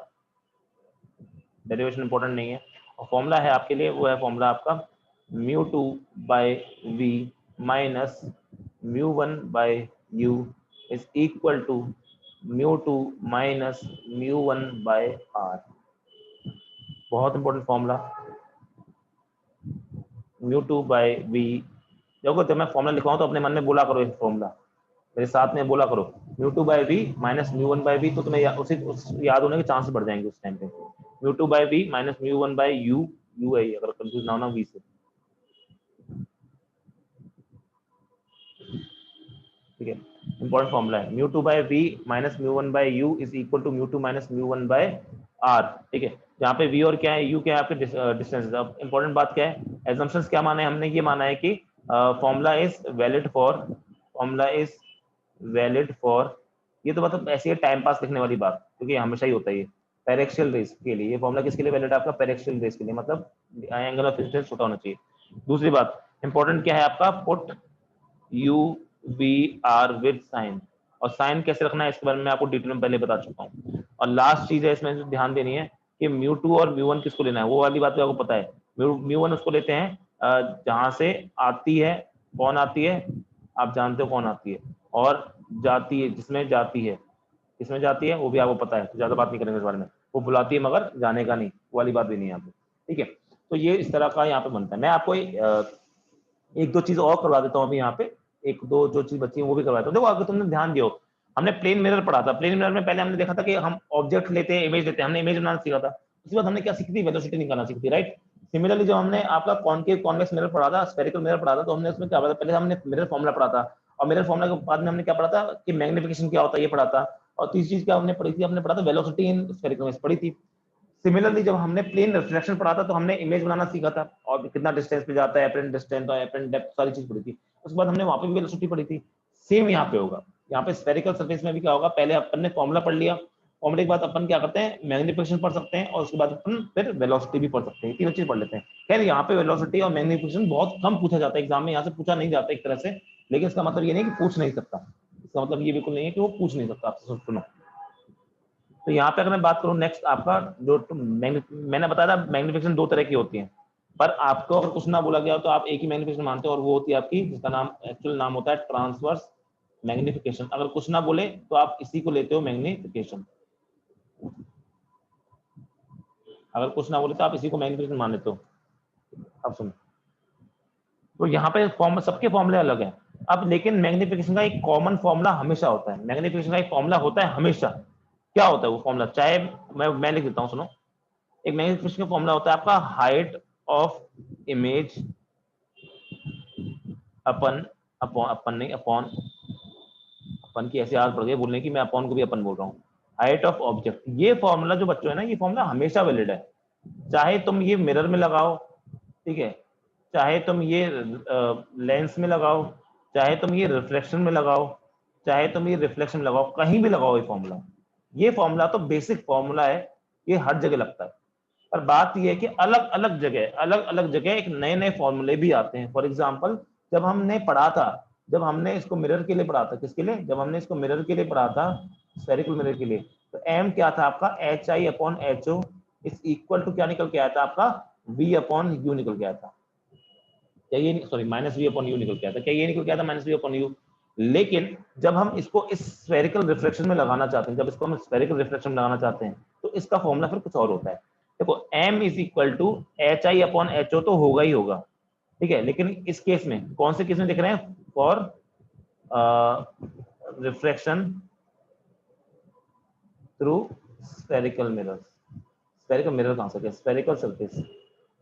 डेरिवेशन इंपॉर्टेंट नहीं है। और फॉर्मूला है आपके लिए, वो है फॉर्मूला आपका μ2/v minus μ1/u is equal to μ2 minus μ1/r। बहुत इंपॉर्टेंट फॉर्मूला, μ2/v। देखो जब मैं फॉर्मूला लिखवाऊं तो अपने मन में बोला करो, ये फॉर्मूला मेरे साथ में बोला करो, μ2/v माइनस μ1/v, तो तुम्हें उस याद होने के चांस बढ़ जाएंगे उस टाइम पे। μ2/v माइनस μ1/u, u है अगर कंफ्यूज ना होना v से। ठीक है, इंपॉर्टेंट फॉर्मूला है, μ2/v minus μ1/u is equal to μ2 minus μ1/r। ठीक है, जहाँ पे v और क्या है, u क्या है आपके डिस्टेंस। अब इंपॉर्टेंट बात क्या है, एजम्पशंस क्या माना है हमने? ये माना है कि formula is valid for, formula is valid for, ये तो मतलब ऐसी है टाइम पास लिखने वाली बात, क्योंकि हमेशा ही होता है ये पेरेक्शियल रेस के लिए। ये फॉर्मूला किसके लिए वैलिड है आपका? पेरेक्शियल रेस के लिए, मतलब एंगल ऑफ इंसिडेंस छोटा होना चाहिए। दूसरी बात इंपॉर्टेंट क्या है आपका, put u v r with sign. और साइन कैसे रखना है इसके बारे में आपको डिटेल में पहले बता चुका हूँ। और लास्ट चीज है इसमें ध्यान देनी है कि μ2 और μ1 किसको लेना है, वो वाली बात आपको पता है। μ1 उसको लेते हैं जहां से आती है, कौन आती है आप जानते हो कौन आती है, और जाती है, जिसमें जाती है, किसमें जाती है वो भी आपको पता है, तो ज्यादा बात नहीं करेंगे इस बारे में। वो बुलाती है मगर जाने का नहीं, वो वाली बात भी नहीं है यहाँ पे। ठीक है, तो ये इस तरह का यहाँ पे बनता है। मैं आपको एक दो चीज और करवा देता हूँ अभी यहाँ पे, एक दो जो चीज बची है वो भी करवाता हूँ। देखो अगर तुमने ध्यान दियो, हमने प्लेन मिरर पढ़ा था। प्लेन मिरर में पहले हमने देखा था कि हम ऑब्जेक्ट लेते हैं, इमेज लेते हैं, हमने इमेज बनाना सीखा था। उसके बाद हमने क्या सीखी थी? वेलोसिटी निकालना सीखी थी, राइट। सिमिलरली जब हमने आपका कॉनकेव कॉन्वेक्स मिरर पढ़ा था, स्फेरिकल मिरर पढ़ा था, तो हमने उसमें क्या पढ़ा था? पहले हमने मिरर फॉर्मूला पढ़ा था, और मिरर फॉर्मूला के बाद में हमने क्या पढ़ा था कि मैग्निफिकेशन क्या होता है, ये पढ़ा था। और तीसरी चीज क्या हमने पढ़ी थी? हमने पढ़ा था वेलोसिटी इन स्फेरिकल पढ़ी थी। सिमिलरली जब हमने प्लेन रिफ्लेक्शन पढ़ा था तो हमने इमेज बनाना सीखा था, और कितना डिस्टेंस पे जाता है, एपरेंट डिस्टेंस और एपरेंट डेप्थ, सारी चीज पढ़ी थी। उसके बाद हमने वहां पे भी वेलोसिटी पढ़ी थी। सेम यहाँ पे होगा, यहाँ पे स्फेरिकल सरफेस में भी क्या होगा, पहले अपन ने फॉर्मूला पढ़ लिया, फॉर्मूले के बाद अपन क्या करते हैं, मैग्निफिकेशन पढ़ सकते हैं, और उसके बाद अपन फिर वेलोसिटी भी पढ़ सकते हैं, तीनों चीज पढ़ लेते हैं। खैर यहाँ पे वेलोसिटी और मैग्निफिकेशन बहुत कम पूछा जाता है एग्जाम में, यहाँ से पूछा नहीं जाता एक तरह से, लेकिन इसका मतलब ये नहीं कि पूछ नहीं सकता, इसका मतलब ये बिल्कुल नहीं है कि वो पूछ नहीं सकता आपसे। सुनो, तो यहाँ पे अगर मैं बात करूँ नेक्स्ट आपका जो मैंने बताया था मैग्निफिकेशन दो तरह की होती है, पर आपको अगर कुछ ना बोला गया हो तो आप एक ही मैग्निफिकेशन मानते हो और वो होती है आपकी, जिसका नाम एक्चुअल नाम होता है ट्रांसवर्स मैग्निफिकेशन। अगर कुछ ना बोले तो आप इसी को लेते हो मैग्निफिकेशन, अगर कुछ ना बोले तो आप इसी को मैग्निफिकेशन मान लेते हो। अब सुनो, तो यहाँ पे सबके फॉर्मूले अलग हैं। अब लेकिन मैग्निफिकेशन का एक कॉमन फॉर्मूला हमेशा होता है, मैग्निफिकेशन का एक फॉर्मूला होता है हमेशा। क्या होता है वो फॉर्मूला, चाहे मैं लिख देता हूँ, सुनो। एक मैग्निफिकेशन का फॉर्मूला होता है आपका height of image upon upon upon नहीं अपॉन, अपन की ऐसी आदत पड़ गई बोलने की, मैं अपॉन को भी अपन बोल रहा हूँ, हाइट ऑफ ऑब्जेक्ट। ये फॉर्मूला जो बच्चों है ना, ये फॉर्मूला हमेशा वैलिड है, चाहे तुम ये मिरर में लगाओ, ठीक है, चाहे तुम ये लेंस में लगाओ, चाहे तुम ये रिफ्लेक्शन में लगाओ, चाहे तुम ये रिफ्लेक्शन में लगाओ, कहीं भी लगाओ ये फॉर्मूला तो बेसिक फॉर्मूला है, ये हर जगह लगता है। पर बात यह है कि अलग अलग जगह एक नए नए फॉर्मूले भी आते हैं। फॉर एग्जाम्पल, जब हमने पढ़ा था, जब हमने इसको मिरर के लिए पढ़ा था, किसके लिए, जब हमने इसको मिरर के लिए पढ़ा था, स्फेरिकल मिरर के लिए, तो एम क्या था आपका, H I upon H o is equal to क्या निकल के आया था आपका, वी अपॉन यू निकल के आया था। क्या ये, sorry, minus v upon u निकल के आया था, क्या ये निकल के आया था माइनस वी अपॉन यू। लेकिन जब हम इसको इस स्फेरिकल रिफ्लेक्शन में लगाना चाहते हैं, जब इसको हम स्फेरिकल रिफ्लेक्शन में लगाना चाहते हैं, तो इसका फॉर्मूला फिर कुछ और होता है। देखो, m is equal to h I upon H O तो होगा ही होगा, ठीक है, लेकिन इस केस में कौन से केस में देख रहे हैं, for reflection through spherical mirror. Spherical mirror कहां से, स्फेरिकल सरफेस,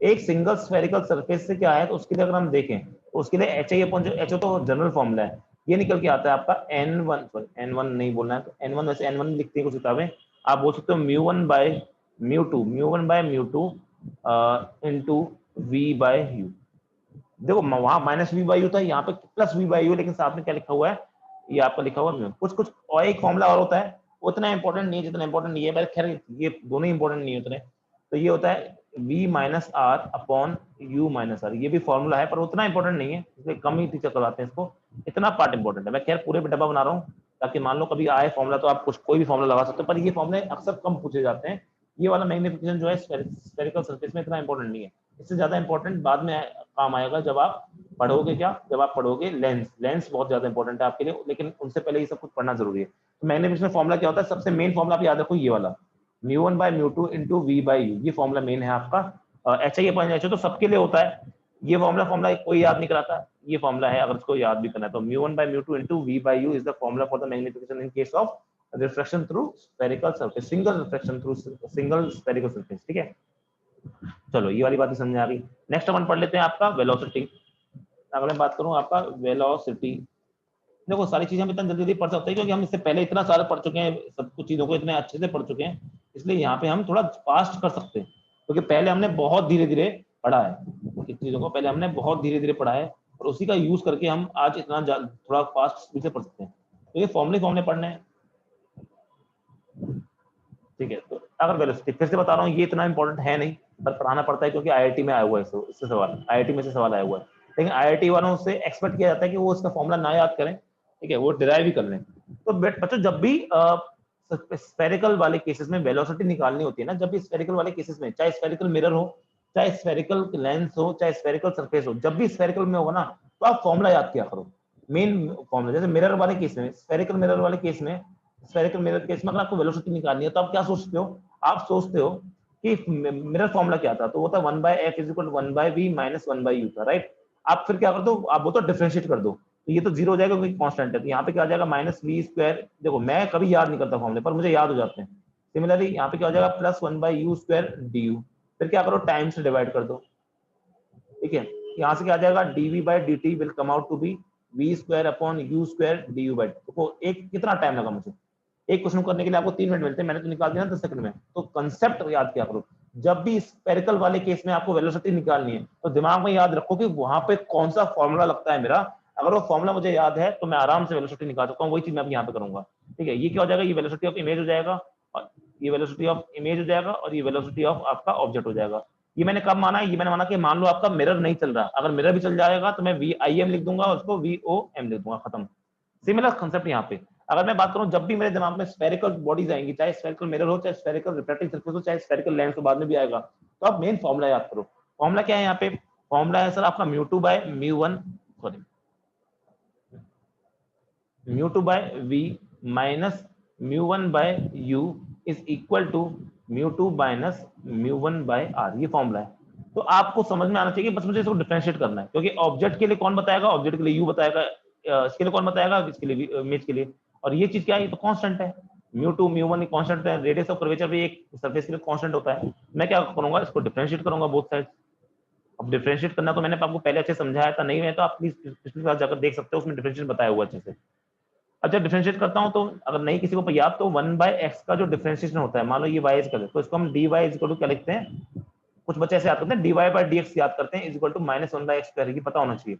एक सिंगल स्फेरिकल सरफेस से क्या है, तो उसके लिए अगर हम देखें तो उसके लिए एच आई अपॉन जो एच ओ तो जनरल फॉर्मूला है, ये निकल के आता है आपका n1, सॉरी n1 नहीं बोलना है, तो n1 वैसे n1 लिखती है कुछ किताबें, आप बोल सकते हो mu one by mu two into v by u। देखो वहां माइनस वी बाई यू था, यहाँ पे प्लस वी बाई यू, लेकिन साथ में क्या लिखा हुआ है, ये आपका लिखा हुआ है कुछ कुछ और एक फॉर्मूला और होता है, उतना इंपॉर्टेंट नहीं है जितना इंपॉर्टेंट नहीं है, खैर ये दोनों इंपॉर्टेंट नहीं है उतने। तो ये होता है v minus r upon u minus r, ये भी फॉर्मूला है पर उतना इंपॉर्टेंट नहीं है, इसलिए कम ही टीचर करवाते हैं इसको, इतना पार्ट इंपॉर्टेंट है। मैं खैर पूरे पे डब्बा बना रहा हूँ ताकि मान लो कभी आए फॉर्मूला तो आप कुछ कोई भी फॉर्मूला लगा सकते हो, पर ये फॉर्मूले अक्सर कम पूछे जाते हैं। ये वाला मैग्निफिकेशन जो है स्फेरिकल सरफेस में इतना इंपॉर्टेंट नहीं है, इससे ज्यादा इंपॉर्टेंट बाद में काम आएगा जब आप पढ़ोगे, क्या, जब आप पढ़ोगे लेंस। लेंस बहुत ज्यादा इंपॉर्टेंट है आपके लिए, लेकिन उनसे पहले ये सब कुछ पढ़ना जरूरी है। तो मैग्निफिकेशन फॉर्मूला क्या होता है, सबसे मेन फॉर्मूला आप याद रखो ये वाला, mu one by mu two into v by u, ये फॉर्मूला मेन है आपका। H I upon H O तो सबके लिए होता है, ये फॉर्मूला कोई याद नहीं कराता, ये फॉर्मूला है अगर उसको याद भी करना है तो mu one by mu two into v by u is the formula for the magnification in case of reflection through spherical surface, single reflection through single spherical surface, ठीक है। चलो ये वाली बात समझ आ गई। नेक्स्ट अपन पढ़ लेते हैं आपका वेलोसिटी। अगर मैं बात करूं आपका वेलोसिटी, देखो सारी चीजें हम इतना जल्दी जल्दी पढ़ सकते हैं क्योंकि हम इससे पहले इतना सारा पढ़ चुके हैं, सब कुछ चीजों को इतने अच्छे से पढ़ चुके हैं, इसलिए यहाँ पे हम थोड़ा फास्ट कर सकते हैं, क्योंकि पहले हमने बहुत धीरे धीरे पढ़ा है, इस चीजों को पहले हमने बहुत धीरे धीरे पढ़ा है और उसी का यूज करके हम आज इतना थोड़ा फास्ट स्पीड से पढ़ सकते हैं। तो ये फॉर्मूले पढ़ने हैं, ठीक है। तो अगर वेलोसिटी फिर से बता रहा हूँ, ये इतना इंपॉर्टेंट है नहीं, पर पढ़ाना पड़ता है क्योंकि आईआईटी में आया हुआ है, इससे सवाल आईआईटी में से सवाल आया हुआ है, लेकिन आईआईटी वालों से एक्सपेक्ट किया जाता है कि वो इसका फॉर्मूला ना याद करें, ठीक है, वो डिराइव ही कर लें। तो बच्चों जब भी स्फेरिकल वाले केसेस में वेलोसिटी निकालनी होती है ना, जब भी स्फेरिकल वाले केसेस में, चाहे स्फेरिकल मिरर हो, चाहे स्फेरिकल लेंस हो, चाहे स्फेरिकल सरफेस हो, जब भी स्फेरिकल में होगा ना, तो आप फॉर्मूला याद किया करो, मेन फॉर्मूला। जैसे मिरर वाले केस में, स्फेरिकल मिरर वाले केस में, स्फेरिकल मिरर केस में अगर आपको वेलोसिटी निकालनी है तो आप क्या सोचते हो, आप सोचते हो कि मिरर फॉर्मूला क्या था, तो वो था 1/f is equal to 1/v minus 1/u था, राइट। आप फिर क्या कर दो, आप वो तो डिफरेंशिएट कर दो, तो ये तो जीरो हो जाएगा क्योंकि कांस्टेंट है, तो यहाँ पे क्या हो जाएगा माइनस वी स्क्वायर। देखो मैं कभी याद नहीं करता फॉर्मूले पर मुझे याद हो जाते हैं। सिमिलरली यहाँ पे क्या हो जाएगा प्लस 1/u स्क्वायर du, फिर क्या करो टाइम से डिवाइड कर दो, ठीक है। यहाँ से क्या आ जाएगा dv by dt will come out to be v square upon u square du by. तो एक कितना टाइम लगा मुझे, एक क्वेश्चन करने के लिए आपको 3 मिनट मिलते हैं, मैंने तो निकाल दिया ना 10 सेकंड में। तो कंसेप्ट याद किया करो, जब भी स्फेरिकल वाले केस में आपको वेलोसिटी निकालनी है तो दिमाग में याद रखो कि वहां पे कौन सा फॉर्मूला लगता है मेरा। अगर वो फॉर्मूला मुझे याद है तो मैं आराम से वेलोसिटी निकाल सकता हूँ, वही चीज मैं अभी यहाँ पे करूंगा, ठीक है। ये क्या हो जाएगा, ये वेलोसिटी ऑफ इमेज हो जाएगा, और ये वेलोसिटी ऑफ इमेज हो जाएगा, और ये वेलोसिटी ऑफ आपका ऑब्जेक्ट हो जाएगा। ये मैंने कब माना है, ये मैंने माना कि मान लो आपका मिरर नहीं चल रहा, अगर मिरर भी चल जाएगा तो मैं वी आई एम लिख दूंगा, उसको वी ओ एम लिख दूंगा, खत्म। सिमिलर कंसेप्ट यहाँ पे अगर मैं बात करूं, जब भी मेरे दिमाग में स्फेरिकल बॉडीज आएंगी, चाहे स्फेरिकल मिरर हो, चाहे स्फेरिकल रिफ्लेक्टिंग सरफेस हो, चाहे स्फेरिकल लेंस हो, बाद में भी आएगा, तो आप मेन फॉर्मूला याद करो। फॉर्मूला क्या है यहाँ पे? फॉर्मूला है सर आपका mu two by mu one, sorry mu two by v minus mu one by u is equal to mu two minus mu one by r. ये फॉर्मूला है। तो आपको समझ में आना चाहिए, बस मुझे इसको डिफरेंशिएट करना है, क्योंकि ऑब्जेक्ट के लिए कौन बताएगा? ऑब्जेक्ट के लिए यू बताएगा, इसके लिए कौन बताएगा? इसके लिए इमेज के लिए। और ये चीज क्या है? ये तो कांस्टेंट है, म्यू2 म्यू1 कांस्टेंट है, रेडियस ऑफ कर्वेचर भी एक सरफेस के लिए कांस्टेंट होता है। मैं क्या करूंगा? इसको डिफरेंशिएट करूंगा बोथ साइड। अब डिफरेंशिएट करना तो मैंने आपको पहले अच्छे समझाया था, नहीं है तो आप प्लीज पिछली क्लास जाकर देख सकते हो, उसमें डिफरेंशिएट बताया हुआ अच्छे से। अच्छा, डिफरेंशिएट करता हूं तो अगर नहीं किसी को याद, तो 1/x का जो डिफरेंशिएशन होता है, मान लो ये y इज कर, तो इसको हम dy इज इक्वल टू क्या लिखते हैं? कुछ बच्चे ऐसे याद करते हैं, dy बाय dx याद करते हैं, is equal to -1/x square, ये पता होना चाहिए।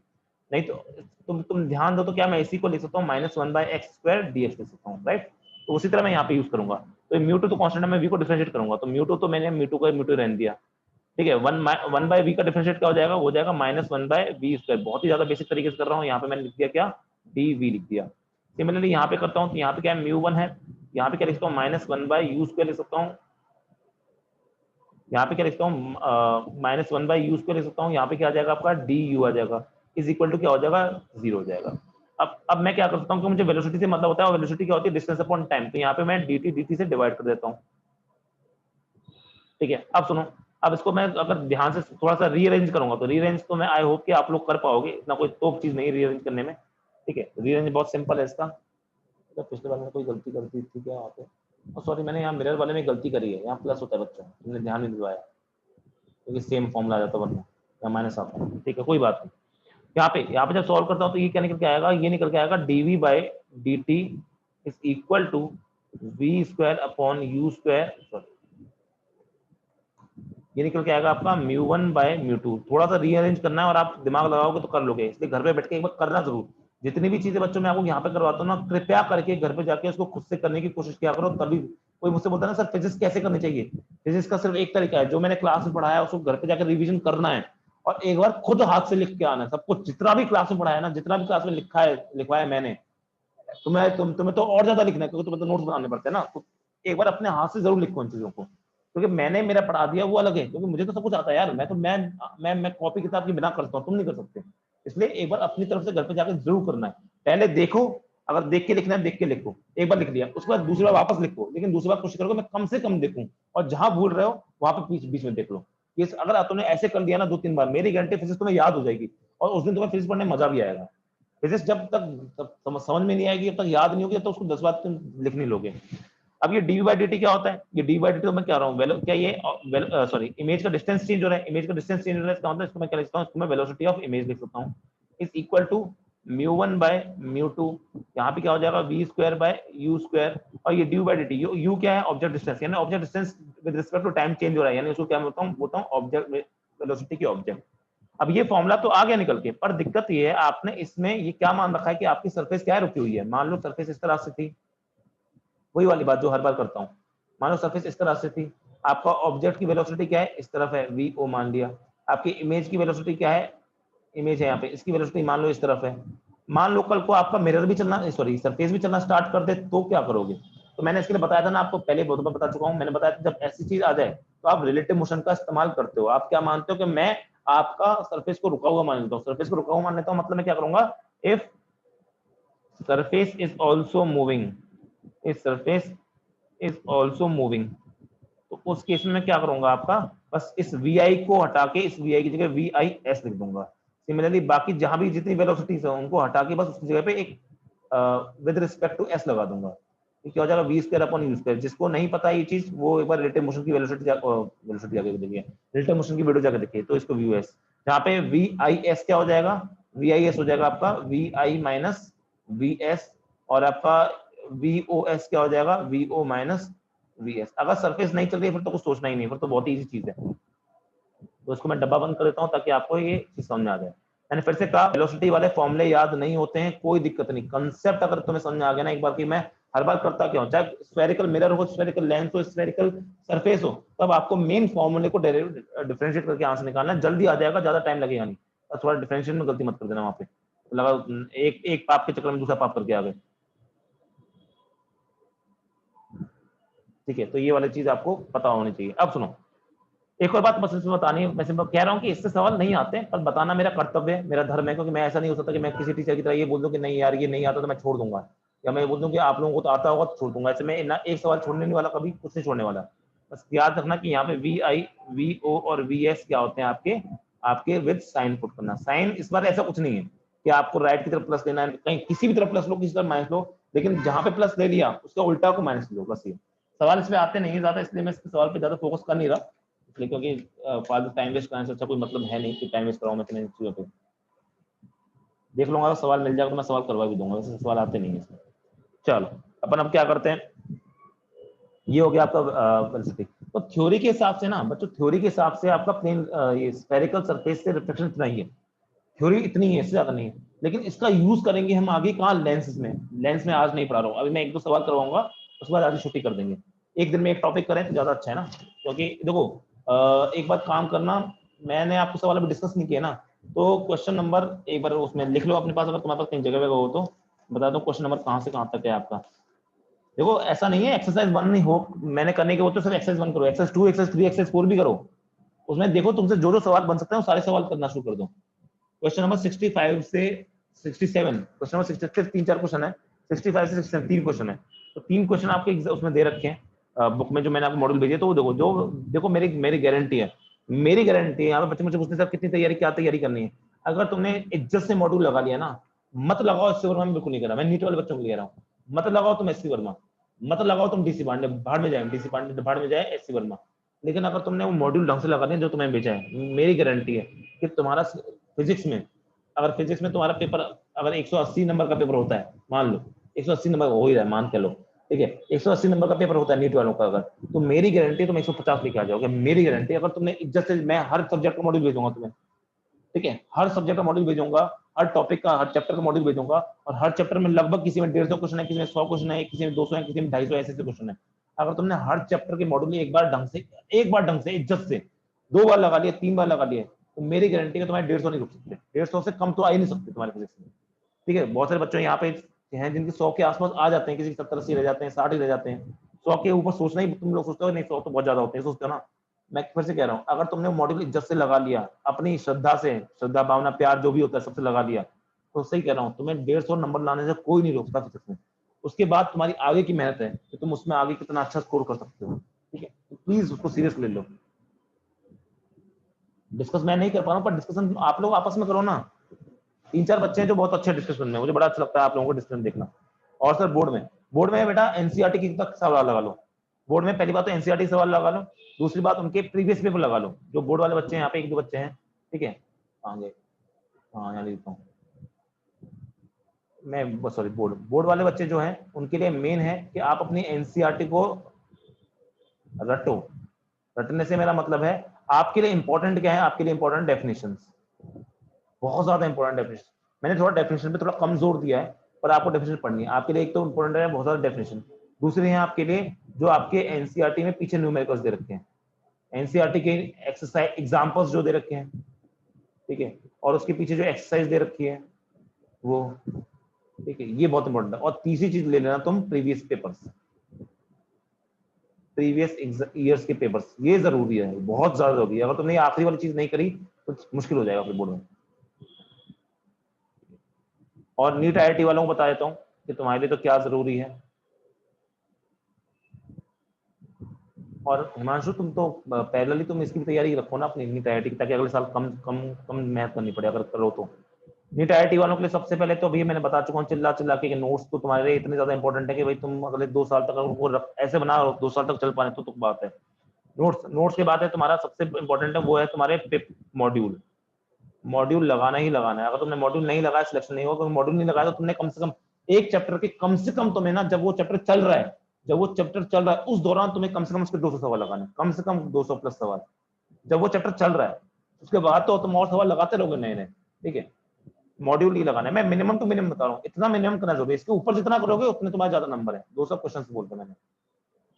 नहीं तो तुम ध्यान दो, तो क्या मैं इसी को लिख सकता हूँ -1/x स्क्वायर dx लिख सकता हूँ, राइट? तो उसी तरह मैं यहाँ पे यूज करूंगा। तो म्यू2 तो कांस्टेंट है, मैं v को डिफरेंशिएट करूंगा, तो म्यू2 तो मैंने म्यू2 का म्यू2 रहने दिया, ठीक है। 1/v का डिफरेंशिएट क्या हो जाएगा? हो जाएगा -1/v स्क्वायर। बहुत ही ज्यादा बेसिक तरीके से कर रहा हूँ, यहाँ पे मैंने लिख दिया क्या? dv लिख दिया। सिमिलरली यहाँ पे करता हूँ, तो यहाँ पे क्या है? म्यू1 है, यहाँ पे क्या लिखता हूँ? -1/u स्क्वायर लिख सकता हूँ, यहाँ पे क्या लिखता हूँ? -1/u स्क्वायर लिख सकता हूँ, यहाँ पे क्या आ जाएगा आपका? du आ जाएगा, इज इक्वल टू क्या हो जाएगा? 0 हो जाएगा। अब मैं क्या कर सकता हूँ कि मुझे वेलोसिटी से मतलब होता है, और वेलोसिटी क्या होती है? Distance upon time. तो यहाँ पे मैं dt से डिवाइड कर देता हूँ, ठीक है। अब सुनो, अब इसको मैं अगर ध्यान से थोड़ा सा रीअरेंज करूंगा, तो रीअरेंज तो मैं आई होप कि आप लोग कर पाओगे, इतना कोई तोप चीज नहीं रीअरेंज करने में, ठीक है। रीअरेंज बहुत सिंपल है इसका। तो पिछले बार मैंने कोई गलती कर दी थी क्या यहाँ पे? सॉरी, मैंने यहाँ मिरर वाले में गलती करी है, यहाँ प्लस होता है बच्चा, तुमने ध्यान नहीं दिलवाया, क्योंकि सेम फॉर्मूला आ जाता वरना, या माइनस आता है, ठीक है, कोई बात नहीं। यहाँ पे जब सॉल्व करता हूँ, तो ये क्या निकल के आएगा? ये निकल के आएगा dv by dt is equal to v square upon u square, sorry ये निकल के आएगा आपका म्यू1 बाय म्यू2। थोड़ा सा रीअरेंज करना है, और आप दिमाग लगाओगे तो कर लोगे, इसलिए घर पे बैठ के एक बार करना जरूर। जितनी भी चीजें बच्चों मैं आपको यहाँ पे करवाता हूँ ना, कृपया करके घर पे जाके उसको खुद से करने की कोशिश किया करो, तभी। कोई मुझसे बोलता है ना सर फिजिक्स कैसे करनी चाहिए, फिजिक्स का सिर्फ एक तरीका है, जो मैंने क्लास में पढ़ाया उसको घर पे जाकर रिविजन करना है, और एक बार खुद हाथ से लिख के आना है सब कुछ, जितना भी क्लास में पढ़ाया ना, जितना भी क्लास में लिखा है, लिखवाया मैंने। तुम्हें तो और ज्यादा लिखना है, क्योंकि तुम्हें तो नोट्स बनाने पड़ते हैं ना, तो एक बार अपने हाथ से जरूर लिखो इन चीजों को, क्योंकि मैंने मेरा पढ़ा दिया वो अलग है, क्योंकि मुझे तो सब कुछ आता है यार, मैं कॉपी किताब की बिना करता हूँ, तुम नहीं कर सकते। इसलिए एक बार अपनी तरफ से घर पे जाकर जरूर करना है। पहले देखो, अगर देख के लिखना है देख के लिखो, एक बार लिख लिया, उसके बाद दूसरी बार वापस लिखो, लेकिन दूसरी बार कोशिश करो मैं कम से कम देखूं, और जहां भूल रहे हो वहां पे बीच बीच में देख लो। ये अगर तुमने ऐसे कर लिया ना 2-3 बार, मेरी गारंटी फिजिक्स तुम्हें याद हो जाएगी, और उस दिन तुम्हें फिजिक्स पढ़ने में मजा भी आएगा। फिजिक्स जब तक समझ में नहीं आएगी, जब तक याद नहीं होगी, तब तक उसको 10 बार तुम लिख नहीं लोगे। अब ये डी बाई डी टी क्या होता है? ये डी बाई डी टी तो मैं क्या रहा हूँ, क्या ये सॉरी, इमेज का डिस्टेंस चेंज हो रहा है, इमेज का डिस्टेंस चेंज हो रहा है, इसका मतलब इसको मैं क्या लिखता हूँ? इसको मैं वेलोसिटी ऑफ इमेज लिख सकता हूँ, is equal to mu one by mu two. यहाँ पे क्या हो जाएगा? V square by u square, और ये d by d t, u क्या है? ऑब्जेक्ट डिस्टेंस, यानी object distance with respect to time change हो रहा है, यानी उसको क्या बोलता हूँ ऑब्जेक्ट वेलोसिटी की ऑब्जेक्ट। अब ये फॉर्मूला तो आ गया निकल के, पर दिक्कत ये है, आपने इसमें ये क्या मान रखा है कि आपकी सरफेस क्या है रुकी हुई है। मान लो सरफेस इस तरह से थी, वही वाली बात जो हर बार करता हूँ, मान लो सरफेस इस तरह से थी, आपका ऑब्जेक्ट की वेलोसिटी क्या है? इस तरफ है, वी ओ मान लिया। आपकी इमेज की वेलोसिटी क्या है? इमेज है यहाँ पे, इसकी वेलोसिटी मान लो इस तरफ है। मान लो कल को आपका मिरर भी चलना, सॉरी सरफेस भी चलना स्टार्ट कर दे, तो क्या करोगे? तो मैंने इसके लिए बताया था ना आपको, पहले बहुत बार बता चुका हूँ, मैंने बताया था जब ऐसी चीज आ जाए तो आप रिलेटिव मोशन का इस्तेमाल करते हो। आप क्या मानते हो कि मैं आपका सरफेस को रुका हुआ मान लेता हूँ, सरफेस को रुका हुआ मान लेता हूँ, मतलब मैं क्या करूंगा? If surface is also moving, if surface is also moving, तो उस केस में मैं क्या करूंगा? आपका बस इस वी आई को हटा के इस वी आई की जगह वी आई एस लिख दूंगा। सिमिलरली बाकी जहां भी जितनी वेलोसिटीज है उनको हटा के बस उसकी जगह पे एक विद रिस्पेक्ट टू एस लगा दूंगा। ये क्या हो जाएगा? V square upon u square. जिसको नहीं पता ये चीज, वो एक बार रिलेटिव मोशन की वेलोसिटी जाके देखिए, रिलेटिव मोशन की वीडियो जाकर देखिए, तो इसको वी एस, जहाँ पे वी आई एस क्या हो जाएगा? वी आई एस हो जाएगा आपका v i minus v s, और आपका वी ओ एस क्या हो जाएगा? V o minus v s. अगर सरफेस नहीं चल रही है फिर तो कुछ सोचना ही नहीं, फिर तो बहुत इजी चीज है। तो इसको मैं डब्बा बंद कर देता हूँ ताकि आपको ये चीज समझ में आ जाए। मैंने फिर से कहा, वेलोसिटी वाले फॉर्मूले याद नहीं होते हैं, कोई दिक्कत नहीं, कंसेप्ट अगर तुम्हें समझ में आ गया ना एक बार, कि मैं हर बार करता क्या हूँ, चाहे स्फेरिकल मिरर हो, स्फेरिकल लेंस हो, स्फेरिकल सरफेस हो, तब आपको मेन फॉर्मूले को डिफरेंशिएट करके आंसर निकालना है, जल्दी आ जाएगा, ज्यादा टाइम लगेगा नहीं। बस थोड़ा डिफरेंशिएट में गलती मत कर देना वहां पे। लगा एक पाप के चक्कर में दूसरा पाप करके आ गए। ठीक है, तो ये वाली चीज आपको पता होनी चाहिए। अब सुनो, एक और बात बस इसमें बतानी है, मैं सिर्फ कह रहा हूँ कि इससे सवाल नहीं आते, पर बताना मेरा कर्तव्य है, मेरा धर्म है, क्योंकि मैं ऐसा नहीं हो सकता कि मैं किसी टीचर की तरह ये बोल दूं कि नहीं यार ये नहीं आता तो मैं छोड़ दूंगा, या मैं बोल दूं कि आप लोगों को तो आता होगा तो छोड़ दूंगा। ऐसे में ना एक सवाल छोड़ने नहीं वाला, कभी कुछ नहीं छोड़ने वाला। बस याद रखना कि यहाँ पे VI VO और VS क्या होते हैं आपके, आपके विद साइन पुट करना। साइन इस बार ऐसा कुछ नहीं है कि आपको राइट की तरफ प्लस लेना है, कहीं किसी भी तरफ प्लस लो, किसी तरफ माइनस लो, लेकिन जहां पे प्लस ले लिया उसका उल्टा को माइनस लो, बस ये। सवाल इसमें आते नहीं ज्यादा, इसलिए मैं इस सवाल पे ज्यादा फोकस कर नहीं रहा, इसलिए क्योंकि फालतू टाइम वेस्ट करने से अच्छा कोई मतलब है नहीं कि टाइम वेस्ट कराऊं मैं इतने चीजों पे। देख लूंगा, तो सवाल मिल जाएगा तो मैं सवाल करवा भी दूंगा, वैसे सवाल आते नहीं है इसमें। चलो अपन अब क्या करते हैं, ये हो गया आपका वेलोसिटी। तो थ्योरी के हिसाब से ना बच्चों, थ्योरी के हिसाब से आपका प्लेन ये स्फेरिकल सरफेस से रिफ्लेक्शन इतना ही है, थ्योरी इतनी है, इससे ज्यादा नहीं है। लेकिन इसका यूज करेंगे हम आगे कहाँ, लेंस में। लेंस में आज नहीं पढ़ा रहा हूँ, अभी मैं एक दो सवाल करवाऊंगा, उसके बाद आज छुट्टी कर देंगे। एक दिन में एक टॉपिक करें तो ज्यादा अच्छा है ना, क्योंकि देखो एक बात काम करना, मैंने आपको सवाल अभी डिस्कस नहीं किया ना, तो क्वेश्चन नंबर एक बार उसमें लिख लो अपने पास, अगर तुम्हारे पास कहीं जगह हो तो बता दो क्वेश्चन नंबर कहाँ से कहाँ तक है आपका। देखो ऐसा नहीं है एक्सरसाइज 1 नहीं हो मैंने करने के, वो तो सिर्फ एक्सरसाइज 1 करो, एक्सरसाइज 2 एक्सरसाइज 3 एक्सरसाइज 4 भी करो, उसमें देखो तुमसे जो जो सवाल बन सकते हैं वो सारे सवाल करना शुरू कर दो। क्वेश्चन नंबर 65 से 67, क्वेश्चन नंबर 66 तीन चार क्वेश्चन है, 65 से 67 तीन क्वेश्चन है, तो तीन क्वेश्चन आपके उसमें दे रखे हैं बुक में, जो मैंने आपको मॉडल भेजे, तो वो देखो, जो देखो मेरी मेरी गारंटी है, मेरी गारंटी है। यहाँ पे बच्चे मुझे पूछते हैं कितनी तैयारी, क्या तैयारी करनी है। अगर तुमने इज्जत से मॉड्यूल लगा लिया ना, मत लगाओ एससी वर्मा में, बिल्कुल नहीं करा, मैं नीट वाले बच्चों को ले रहा हूँ, मत लगाओ तुम एससी वर्मा, मत लगाओ तुम डीसी पांडे, भाड़ में जाए डीसी पांडे, भाड़ में जाए एससी वर्मा। लेकिन अगर तुमने वो मॉड्यूल ढंग से लगा दिया जो तुम्हें भेजा है, मेरी गारंटी है कि तुम्हारा फिजिक्स में, अगर फिजिक्स में तुम्हारा पेपर अगर 180 नंबर का पेपर होता है, मान लो 180 नंबर हो ही रहा है, मान के लो, ठीक है, 180 नंबर का पेपर होता है नीट वालों का, अगर तो मेरी गारंटी तुम 150 लेके आ जाओगे, मेरी गारंटी। अगर तुमने इज्जत से, मैं हर सब्जेक्ट का मॉड्यूल भेजूंगा तुम्हें, ठीक है, हर सब्जेक्ट का मॉड्यूल भेजूंगा, हर टॉपिक का, हर चैप्टर का मॉड्यूल भेजूंगा, और हर चैप्टर में लगभग किसी में 150 क्वेश्चन है, किसी में 100 क्वेश्चन है, किसी में 200 है, किसी में 250, ऐसे क्वेश्चन है। अगर तुमने हर चैप्टर के मॉड्यूल एक बार ढंग से, एक बार ढंग से इज्जत से 2 बार लगा लिए, 3 बार लगा लिए, तो मेरी गारंटी है तुम्हारे 150 नहीं रुक सकते, 150 से कम तो आ ही नहीं सकते तुम्हारे फिजिक्स में। ठीक है, बहुत सारे बच्चों यहाँ पे हैं जिनके 100 के आसपास आ जाते हैं, किसी 70-80 रह जाते हैं, 60 ही रह जाते हैं, 100 के ऊपर सोचना ही, तुम लोग सोचते हो नहीं 100 तो बहुत ज्यादा होते हैं, सोचते हो ना। मैं फिर से कह रहा हूँ, अगर तुमने मॉड्यूल इज्जत से लगा लिया, अपनी श्रद्धा से, श्रद्धा भावना प्यार जो भी होता है सबसे लगा लिया, तो सही कह रहा हूँ, तुम्हें 150 नंबर लाने से कोई नहीं रोकता फिजिक्स में। उसके बाद तुम्हारी आगे की मेहनत है कि तुम उसमें आगे कितना अच्छा स्कोर कर सकते हो। ठीक है, तो प्लीज उसको सीरियस ले लो। डिस्कस मैं नहीं कर पा रहा हूँ, पर डिस्कशन आप लोग आपस में करो ना। 3-4 बच्चे हैं जो बहुत अच्छे डिस्कशन में, मुझे बड़ा अच्छा लगता है आप लोगों को डिस्कशन देखना। और सर बोर्ड में बेटा एनसीईआरटी की तक सवाल लगा लो। बोर्ड में पहली बात तो एनसीईआरटी सवाल लगा लो, दूसरी बात उनके प्रीवियस पेपर लगा लो, जो बोर्ड वाले बच्चे हैं, यहाँ पे एक दो बच्चे हैं, ठीक है, आगे, हाँ यहाँ लिखता हूँ मैं, सॉरी, बोर्ड वाले बच्चे जो हैं उनके लिए मेन है कि आप अपनी एनसीईआरटी को रटो। रटने से मेरा मतलब है, आपके लिए इंपॉर्टेंट क्या है, आपके लिए इंपॉर्टेंट डेफिनेशंस, बहुत ज्यादा इंपॉर्टेंट डेफिनेशन। मैंने थोड़ा डेफिनेशन पे थोड़ा कम जोर दिया है, पर आपको डेफिनेशन पढ़नी है आपके लिए। एक तो इंपॉर्टेंट है बहुत सारा डेफिनेशन, दूसरे हैं आपके लिए जो आपके एनसीईआरटी में पीछे न्यूमेरिकल्स दे रखे हैं, एनसीईआरटी के एक्सरसाइज एग्जांपल्स जो दे रखे हैं, ठीक है, और उसके पीछे जो एक्सरसाइज दे रखी है वो, ठीक है, ये बहुत इंपॉर्टेंट है। और तीसरी चीज ले लेना तुम, प्रीवियस पेपर्स, प्रीवियस ईयर्स के पेपर्स, ये जरूरी है, बहुत ज्यादा जरूरी है। अगर तुमने ये आखिरी वाली चीज नहीं करी तो मुश्किल हो जाएगा फिर बोर्ड में। और नीट आईआईटी वालों को बता देता हूँ कि तुम्हारे लिए तो क्या जरूरी है। और हिमांशु तुम तो पैरेलली तुम इसकी भी तैयारी रखो ना अपनी नीट आईआईटी की, ताकि अगले साल कम कम कम मेहनत करनी पड़े अगर करो तो। नीट आईआईटी वालों के लिए सबसे पहले तो अभी मैंने बता चुका हूँ चिल्ला चिल्ला के, नोट्स तो तुम्हारे लिए इतने ज्यादा इंपॉर्टेंट है कि भाई तुम अगले 2 साल तक वो ऐसे बना 2 साल तक चल पाने तो बात है। नोट्स के बाद है तुम्हारा सबसे इंपॉर्टेंट है, वो है तुम्हारे मॉड्यूल। मॉड्यूल लगाना ही लगाना है। अगर तुमने मॉड्यूल नहीं लगाया सिलेक्शन नहीं होगा, मॉड्यूल नहीं लगाया तो तुमने कम से कम एक चैप्टर के, कम से कम तुम्हें ना, जब वो चैप्टर चल रहा है, जब वो चैप्टर चल रहा है उस दौरान तुम्हें कम से कम उसके 200 सवाल लगाने, कम से कम 200 प्लस सवाल। जब वो चैप्टर चल रहा है उसके बाद तो तुम और सवाल लगाते रहोगे नए नए, ठीक है। मॉड्यूल नहीं लगाना है, मैं मिनिमम टू मिनिमम बता रहा हूँ, इतना मिनिमम करना जरूरी है। इसके ऊपर जितना करोगे उतने तुम्हारे ज्यादा नंबर है, 200 क्वेश्चन बोलते मैंने।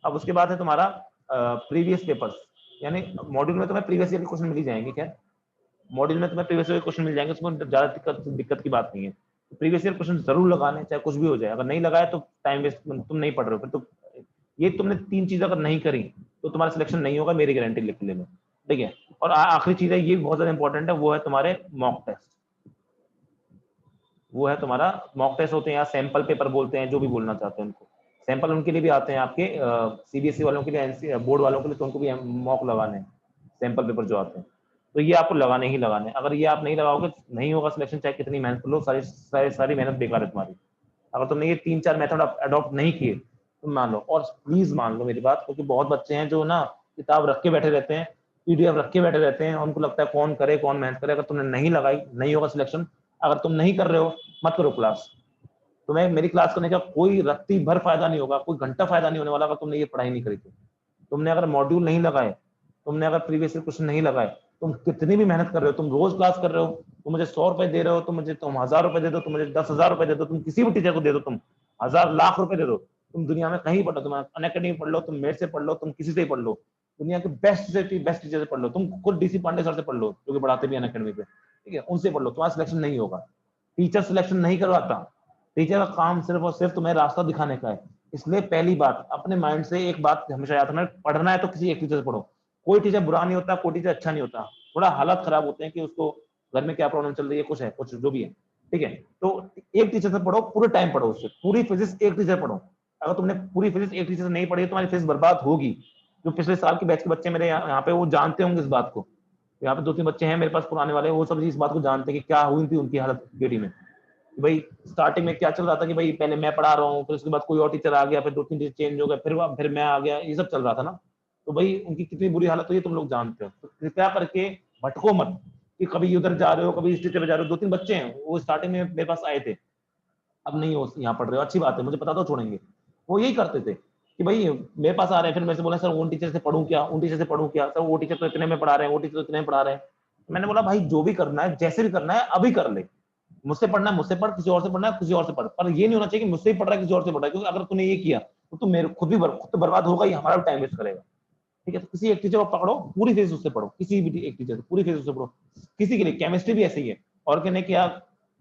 अब उसके बाद है तुम्हारा प्रीवियस पेपर्स, यानी मॉड्यूल में तुम्हें प्रीवियस ईयर के क्वेश्चन मिल ही जाएंगे, खैर मॉड्यूल में तुम्हें प्रीवियस ईयर क्वेश्चन मिल जाएंगे, उसमें ज्यादा दिक्कत की बात नहीं है। तो प्रीवियस ईयर क्वेश्चन जरूर लगाने, चाहे कुछ भी हो जाए। अगर नहीं लगाए तो टाइम वेस्ट, तुम नहीं पढ़ रहे हो फिर तो। ये तुमने 3 चीज अगर नहीं करी तो तुम्हारा सिलेक्शन नहीं होगा, मेरी गारंटी लिख ले लो, ठीक है। और आखिरी चीज है, ये बहुत ज्यादा इंपॉर्टेंट है, वो है तुम्हारे मॉक टेस्ट। वो है तुम्हारा मॉक टेस्ट होते हैं या सैंपल पेपर बोलते हैं, जो भी बोलना चाहते हैं उनको। सैंपल उनके लिए भी आते हैं, आपके सीबीएसई वालों के लिए, बोर्ड वालों के लिए, तो उनको भी मॉक लगाने हैं, सैंपल पेपर जो आते हैं। तो ये आपको लगाने ही लगाने, अगर ये आप नहीं लगाओगे नहीं होगा सिलेक्शन, चाहे कितनी मेहनत कर लो, सारी मेहनत बेकार है तुम्हारी। अगर तुमने ये 3-4 मेथड अडॉप्ट नहीं किए तो मान लो, और प्लीज मान लो मेरी बात, क्योंकि बहुत बच्चे हैं जो ना किताब रख के बैठे रहते हैं, पीडीएफ रख के बैठे रहते हैं, उनको लगता है कौन करे कौन मेहनत करे। अगर तुमने नहीं लगाई नहीं होगा सिलेक्शन। अगर तुम नहीं कर रहे हो मत करो क्लास। तुम्हें मेरी क्लास करने का कोई रत्ती भर फायदा नहीं होगा, कोई घंटा फायदा नहीं होने वाला अगर तुमने ये पढ़ाई नहीं करी। तुमने अगर मॉड्यूल नहीं लगाए, तुमने अगर प्रीवियस ईयर क्वेश्चन नहीं लगाए, तुम कितनी भी मेहनत कर रहे हो, तुम रोज क्लास कर रहे हो, तुम मुझे 100 रुपए दे रहे हो, तुम 1000 रुपए दे दो, तुम मुझे 10,000 रुपए दे दो, तुम किसी भी टीचर को दे दो, तुम 1000 लाख रुपए दे दो, तुम दुनिया में कहीं पढ़ो, तुम अनअकैडमी पढ़ लो, तुम मेरे से पढ़ लो, तुम किसी से ही पढ़ लो, दुनिया के बेस्ट टीचर से पढ़ लो, तुम खुद डीसी पांडे सर से पढ़ लो जो कि पढ़ाते भी अनअकैडमी पे, ठीक है, उनसे पढ़ लो, तुम्हारा सिलेक्शन नहीं होगा। टीचर सिलेक्शन नहीं करवाता। टीचर का काम सिर्फ और सिर्फ तुम्हें रास्ता दिखाने का है। इसलिए पहली बात अपने माइंड से एक बात हमेशा याद रखना, पढ़ना है तो किसी एक टीचर से पढ़ो। कोई टीचर बुरा नहीं होता, कोई टीचर अच्छा नहीं होता। थोड़ा हालात खराब होते हैं कि उसको घर में क्या प्रॉब्लम चल रही है कुछ जो भी है, ठीक है। तो एक टीचर से पढ़ो, पूरे टाइम पढ़ो उससे, पूरी फिजिक्स एक टीचर पढ़ो। अगर तुमने पूरी फिजिक्स एक टीचर से नहीं पढ़ी, तुम्हारी फिजिक्स बर्बाद होगी। जो पिछले साल के बैच के बच्चे मेरे यहाँ पे, वो जानते होंगे इस बात को। यहाँ पे 2-3 बच्चे हैं मेरे पास पुराने वाले, वो सब इस बात को जानते हैं कि क्या हुई थी उनकी हालत केडी में। भाई स्टार्टिंग में क्या चल रहा था कि भाई पहले मैं पढ़ा रहा हूँ, फिर उसके बाद कोई और टीचर आ गया, फिर 2-3 टीचर चेंज हो गए, फिर मैं आ गया, ये सब चल रहा था ना। तो भाई उनकी कितनी बुरी हालत हुई है तुम लोग जानते हो। तो कृपया करके भटको मत कि कभी उधर जा रहे हो कभी इस टीचर पे जा रहे हो। 2-3 बच्चे हैं वो स्टार्टिंग में मेरे पास आए थे, अब नहीं हो यहाँ पढ़ रहे हो, अच्छी बात है, मुझे पता तो छोड़ेंगे। वो यही करते थे कि भाई मेरे पास आ रहे हैं, फिर मेरे से बोला सर उन टीचर से पढ़ूं क्या, उन टीचर से पढ़ूं क्या, सर वो टीचर तो इतने में पढ़ा रहे हैं, वो टीचर तो इतने में पढ़ा रहे हैं। मैंने बोला भाई जो भी करना है जैसे भी करना है अभी कर ले। मुझसे पढ़ना है मुझसे पढ़, किसी और से पढ़ना है किसी और से पढ़, पर ये नहीं होना चाहिए कि मुझसे ही पढ़ रहा है किसी और से पढ़ रहा है। क्योंकि अगर तूने ये किया तो तू मेरे खुद तो बर्बाद होगा ही, हमारा भी टाइम वेस्ट करेगा, ठीक है। तो किसी एक टीचर को पकड़ो, पूरी फेज उससे पढ़ो, किसी भी एक टीचर से पूरी फेज उससे पढ़ो। किसी के लिए केमिस्ट्री भी ऐसे ही है, ऑर्गेनिक या